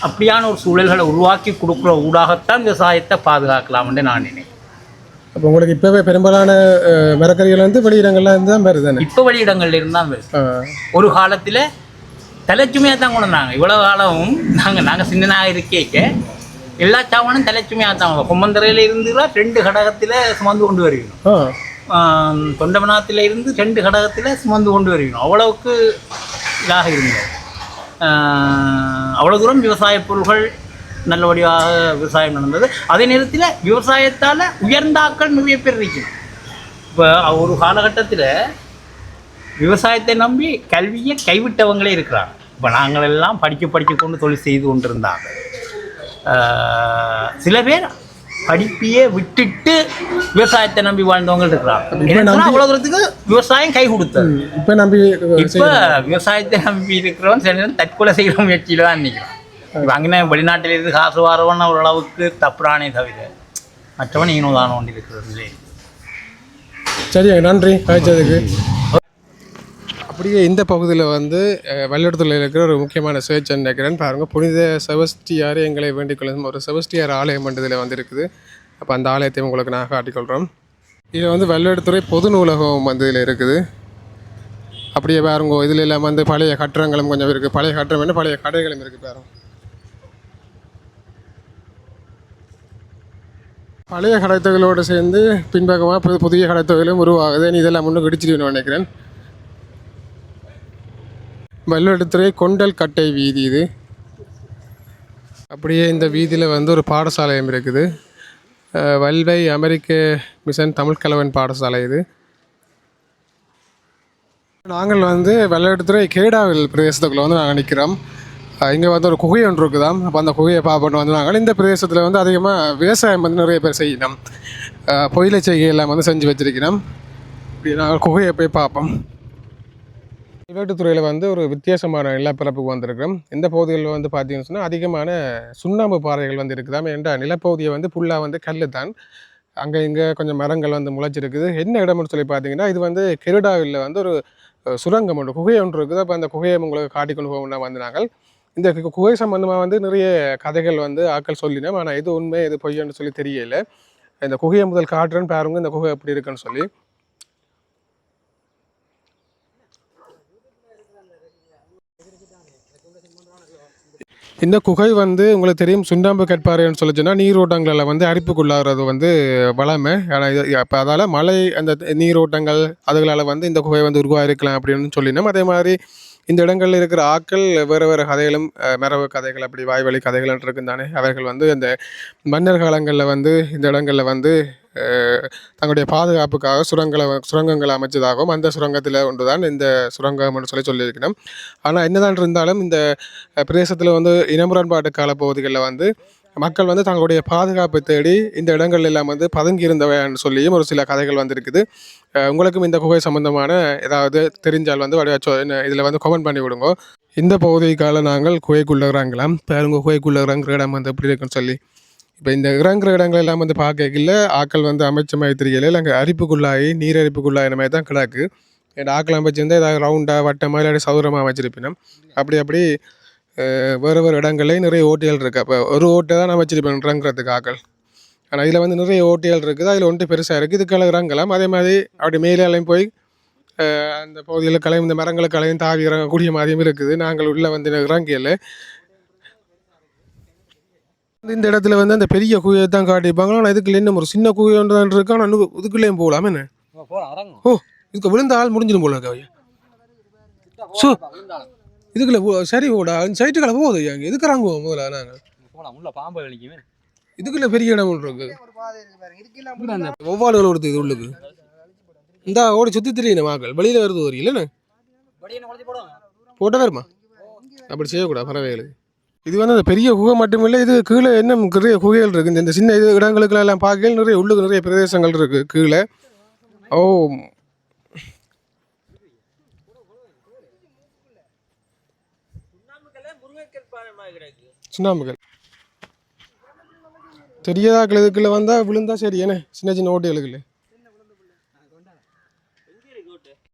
அப்படியான ஒரு சூழல்களை உருவாக்கி கொடுக்குற ஊடாகத்தான் விவசாயத்தை பாதுகாக்கலாம்னு நான் நினைக்கிறேன். அப்போ உங்களுக்கு இப்போவே பெரும்பாலான மரக்கறிகள் வந்து வெளியிடங்கள்ல இருந்து தான் வருது தானே? இப்போ வெளியிடங்கள்ல இருந்தால் ஒரு காலத்தில் தலைச்சுமையாக தான் கொண்டு வந்தாங்க. இவ்வளோ காலமும் நாங்கள் சின்னனாக இருக்கேக்க எல்லா சாமானும் தலைச்சுமையாக தான் கொம்மந்தரையில் இருந்துலாம் 2 கடகத்தில் சுமந்து கொண்டு வருவீங்க. தொண்டமனாத்தில் இருந்து 2 கடகத்தில் சுமந்து கொண்டு வருவீங்க. அவ்வளவுக்கு இதாக இருந்தது. அவ்வளோ தூரம் விவசாய பொருள்கள் நல்லபடியாக விவசாயம் நடந்தது. அதே நேரத்தில் விவசாயத்தால் உயர்ந்தாக்கள் நிறைய பேர் இருக்கணும். இப்போ ஒரு காலகட்டத்தில் விவசாயத்தை நம்பி கல்வியை கைவிட்டவங்களே இருக்கிறாங்க. இப்போ நாங்கள் எல்லாம் படித்து கொண்டு தொழில் செய்து கொண்டிருந்தாங்க. சில பேர் படிப்பையே விட்டுட்டு விவசாயத்தை நம்பி வாழ்ந்தவங்க இருக்கிறாங்க. அவ்வளோ தூரத்துக்கு விவசாயம் கை கொடுத்தது. இப்போ விவசாயத்தை நம்பி இருக்கிறவன் சில நேரம் தற்கொலை செய்கிற முயற்சியில் தான் நிற்கிறான். இப்போ அங்கே வெளிநாட்டிலிருந்து காசு வரவன் ஓரளவுக்கு தப்புறானே தவிர மற்றவன் ஈனோதான ஒன்று இருக்கிறது. சரி, நன்றி காய்ச்சதுக்கு. அப்படியே இந்த பகுதியில் வந்து வல்லிடத்தில் இருக்கிற ஒரு முக்கியமான சுயேட்சை நினைக்கிறேன்னு பாருங்கள். புனித செபஸ்டியார் எங்களை வேண்டிக் கொள்ளும் ஒரு செபஸ்டியார் ஆலயம் இதில் வந்து இருக்குது. அப்போ அந்த ஆலயத்தை உங்களுக்கு நான் காட்டிக்கொள்கிறோம். இதில் வந்து வல்லிடத்துறை பொது நூலகம் வந்து இதில் இருக்குது. அப்படியே பாருங்க, இதில் எல்லாம் வந்து பழைய கட்டடங்களும் கொஞ்சம் இருக்குது. பழைய கட்டடம் என்ன பழைய கடைகளும் இருக்குது பாருங்க. பழைய கடைத்தொகைகளோடு சேர்ந்து பின்பக்கமாக புதிய கடைத்தொகைகளும் உருவாகுது. இதெல்லாம் முன்னுக்கு இடிச்சிட்டு நினைக்கிறேன். வல்லிடத்துறை கொண்டல் கட்டை வீதி இது. அப்படியே இந்த வீதியில் வந்து ஒரு பாடசாலையும் இருக்குது. வல்வை அமெரிக்க மிஷன் தமிழ் கலவன் பாடசாலை இது. நாங்கள் வந்து வல்லிடத்துறை கேடாவில் பிரதேசத்துக்குள்ளே வந்து நாங்கள் நிற்கிறோம். இங்கே வந்து ஒரு குகை ஒன்று இருக்குதாம். அப்போ அந்த குகையை பார்ப்போன்னு வந்து நாங்கள் இந்த பிரதேசத்தில் வந்து அதிகமாக விவசாயம் வந்து நிறைய பேர் செய்யணும். பொயிலை செய்கை எல்லாம் வந்து செஞ்சு வச்சிருக்கிறோம். இப்படி நாங்கள் குகையை போய் பார்ப்போம். வல்லிடத்துறையில் வந்து ஒரு வித்தியாசமான நிலப்பரப்புக்கு வந்திருக்கிறோம். இந்த பகுதிகளில் வந்து பார்த்தீங்கன்னு சொன்னால் அதிகமான சுண்ணாம்பு பாறைகள் வந்து இருக்குதாம். என்ற நிலப்பகுதியை வந்து ஃபுல்லாக வந்து கல் தான். அங்கே இங்கே கொஞ்சம் மரங்கள் வந்து முளைச்சிருக்குது. என்ன இடம்னு சொல்லி பார்த்தீங்கன்னா இது வந்து கெருடாவில் வந்து ஒரு சுரங்கம் ஒன்று குகை ஒன்று இருக்குது. அப்போ அந்த குகையை உங்களுக்கு காட்டிக்கொண்டு போகணும்னா வந்து நாங்கள் இந்த குகை சம்பந்தமாக வந்து நிறைய கதைகள் வந்து ஆக்கள் சொல்லினோம். ஆனால் எது உண்மை எது பொய்யன்னு சொல்லி தெரியல. இந்த குகையை முதல் காட்டுறேன்னு பாருங்க இந்த குகை எப்படி இருக்குன்னு சொல்லி. இந்த குகை வந்து உங்களுக்கு தெரியும் சுண்ணாம்பு கற்பாறைன்னு சொல்லிச்சுன்னா நீரோட்டங்களில் வந்து அரிப்புக்குள்ளாகிறது வந்து வளமை. ஆனால் இப்போ அதால் மழை அந்த நீரோட்டங்கள் அதுகளால் வந்து இந்த குகை வந்து உருவாயிருக்கலாம் அப்படின்னு சொல்லினோம். அதே மாதிரி இந்த இடங்களில் இருக்கிற ஆக்கள் வேறு வேறு கதைகளும் மரபு கதைகள் அப்படி வாய்வழி கதைகள் இருக்குன்னு தானே. அவர்கள் வந்து அந்த மன்னர் காலங்களில் வந்து இந்த இடங்களில் வந்து தங்களுடைய பாதுகாப்புக்காக சுரங்கங்களை அமைச்சதாகவும் அந்த சுரங்கத்தில் ஒன்று தான் இந்த சுரங்கம்னு சொல்லியிருக்கணும். ஆனால் என்னதான் இருந்தாலும் இந்த பிரதேசத்தில் வந்து இனமுரண்பாட்டு கால பகுதிகளில் வந்து மக்கள் வந்து தங்களுடைய பாதுகாப்பை தேடி இந்த இடங்கள் எல்லாம் வந்து பதுங்கி இருந்தவைன்னு சொல்லியும் ஒரு சில கதைகள் வந்து இருக்குது. உங்களுக்கும் இந்த குகை சம்பந்தமான ஏதாவது தெரிஞ்சால் வந்து இதில் வந்து கமெண்ட் பண்ணி விடுங்க. இந்த பகுதிக்கால நாங்கள் குகைக்குள்ளே இறங்கலாம். பாருங்க குகைக்குள்ளே இறங்குற இடம் வந்து எப்படி இருக்குன்னு சொல்லி. இப்போ இந்த இறங்குற இடங்கள் எல்லாம் வந்து பார்க்கல ஆக்கள் வந்து அமைச்ச மாதிரி தெரியல. இல்லை அங்கே அரிப்புக்குள்ளாகி நீரரிப்புக்குள்ளாயின மாதிரி தான் கிடக்கு. ஆக்கள் அமைச்சிருந்தால் ஏதாவது ரவுண்டாக வட்ட மாதிரி சதுரமாக அமைச்சிருப்பினோம். அப்படி வேறு வேறு இடங்கள்லேயும் நிறைய ஓட்டிகள் இருக்குது. அப்போ ஒரு ஓட்டை தான் நான் வச்சிருப்பேன் இறங்குறதுக்கு ஆக்கள். ஆனால் இதில் வந்து நிறைய ஓட்டிகள் இருக்குது. அதில் ஒன்று பெருசாக இருக்குது. இதுக்கெல்லாம் இறங்கலாம். அதே மாதிரி அப்படி மேலேயும் போய் அந்த பகுதியில் கலையும் இந்த மரங்களை கலையும் தாவி இறங்கக்கூடிய மாதிரியும் இருக்குது. நாங்கள் உள்ளே வந்து இறங்கியல இந்த இடத்துல வந்து அந்த பெரிய குகையை தான் காட்டியிருப்பாங்க. ஆனால் இதுக்குள்ள இன்னும் ஒரு சின்ன குகை ஒன்று தான் இருக்கு. ஆனால் இதுக்குள்ளேயும் போகலாம் என்ன. ஓ இதுக்கு விழுந்த ஆள் முடிஞ்சிடும் போல கவையா. ஸோ இதுக்குள்ள சரி ஓடா சைட்டுக்களை போகுது ஐயா. எதுக்கு இறங்குவோம் முதல்ல நாங்கள் பாம்பு இதுக்குள்ள பெரிய இடம் ஒன்று இருக்கு. ஒவ்வாடுகள் வருது இது உள்ளுக்கு. இந்த ஓடி சுற்றி தெரியணும் மக்கள் வெளியில் வருது ஒரு இல்லைன்னு போட்ட வருமா. அப்படி செய்யக்கூடாது பறவைகளுக்கு. இது வந்து அந்த பெரிய குகை மட்டுமில்லை. இது கீழே என்ன நிறைய குகைகள் இருக்குது. இந்த சின்ன இது இடங்களுக்கெல்லாம் பார்க்க நிறைய உள்ளுக்கு நிறைய பிரதேசங்கள் இருக்குது கீழே. ஓ சுண்ணாம்புகள் தெரியாதாக்கள் இதுக்குள்ளே வந்தால் விழுந்தா சரி என்ன சின்ன சின்ன ஓட்டைகளுக்குள்ள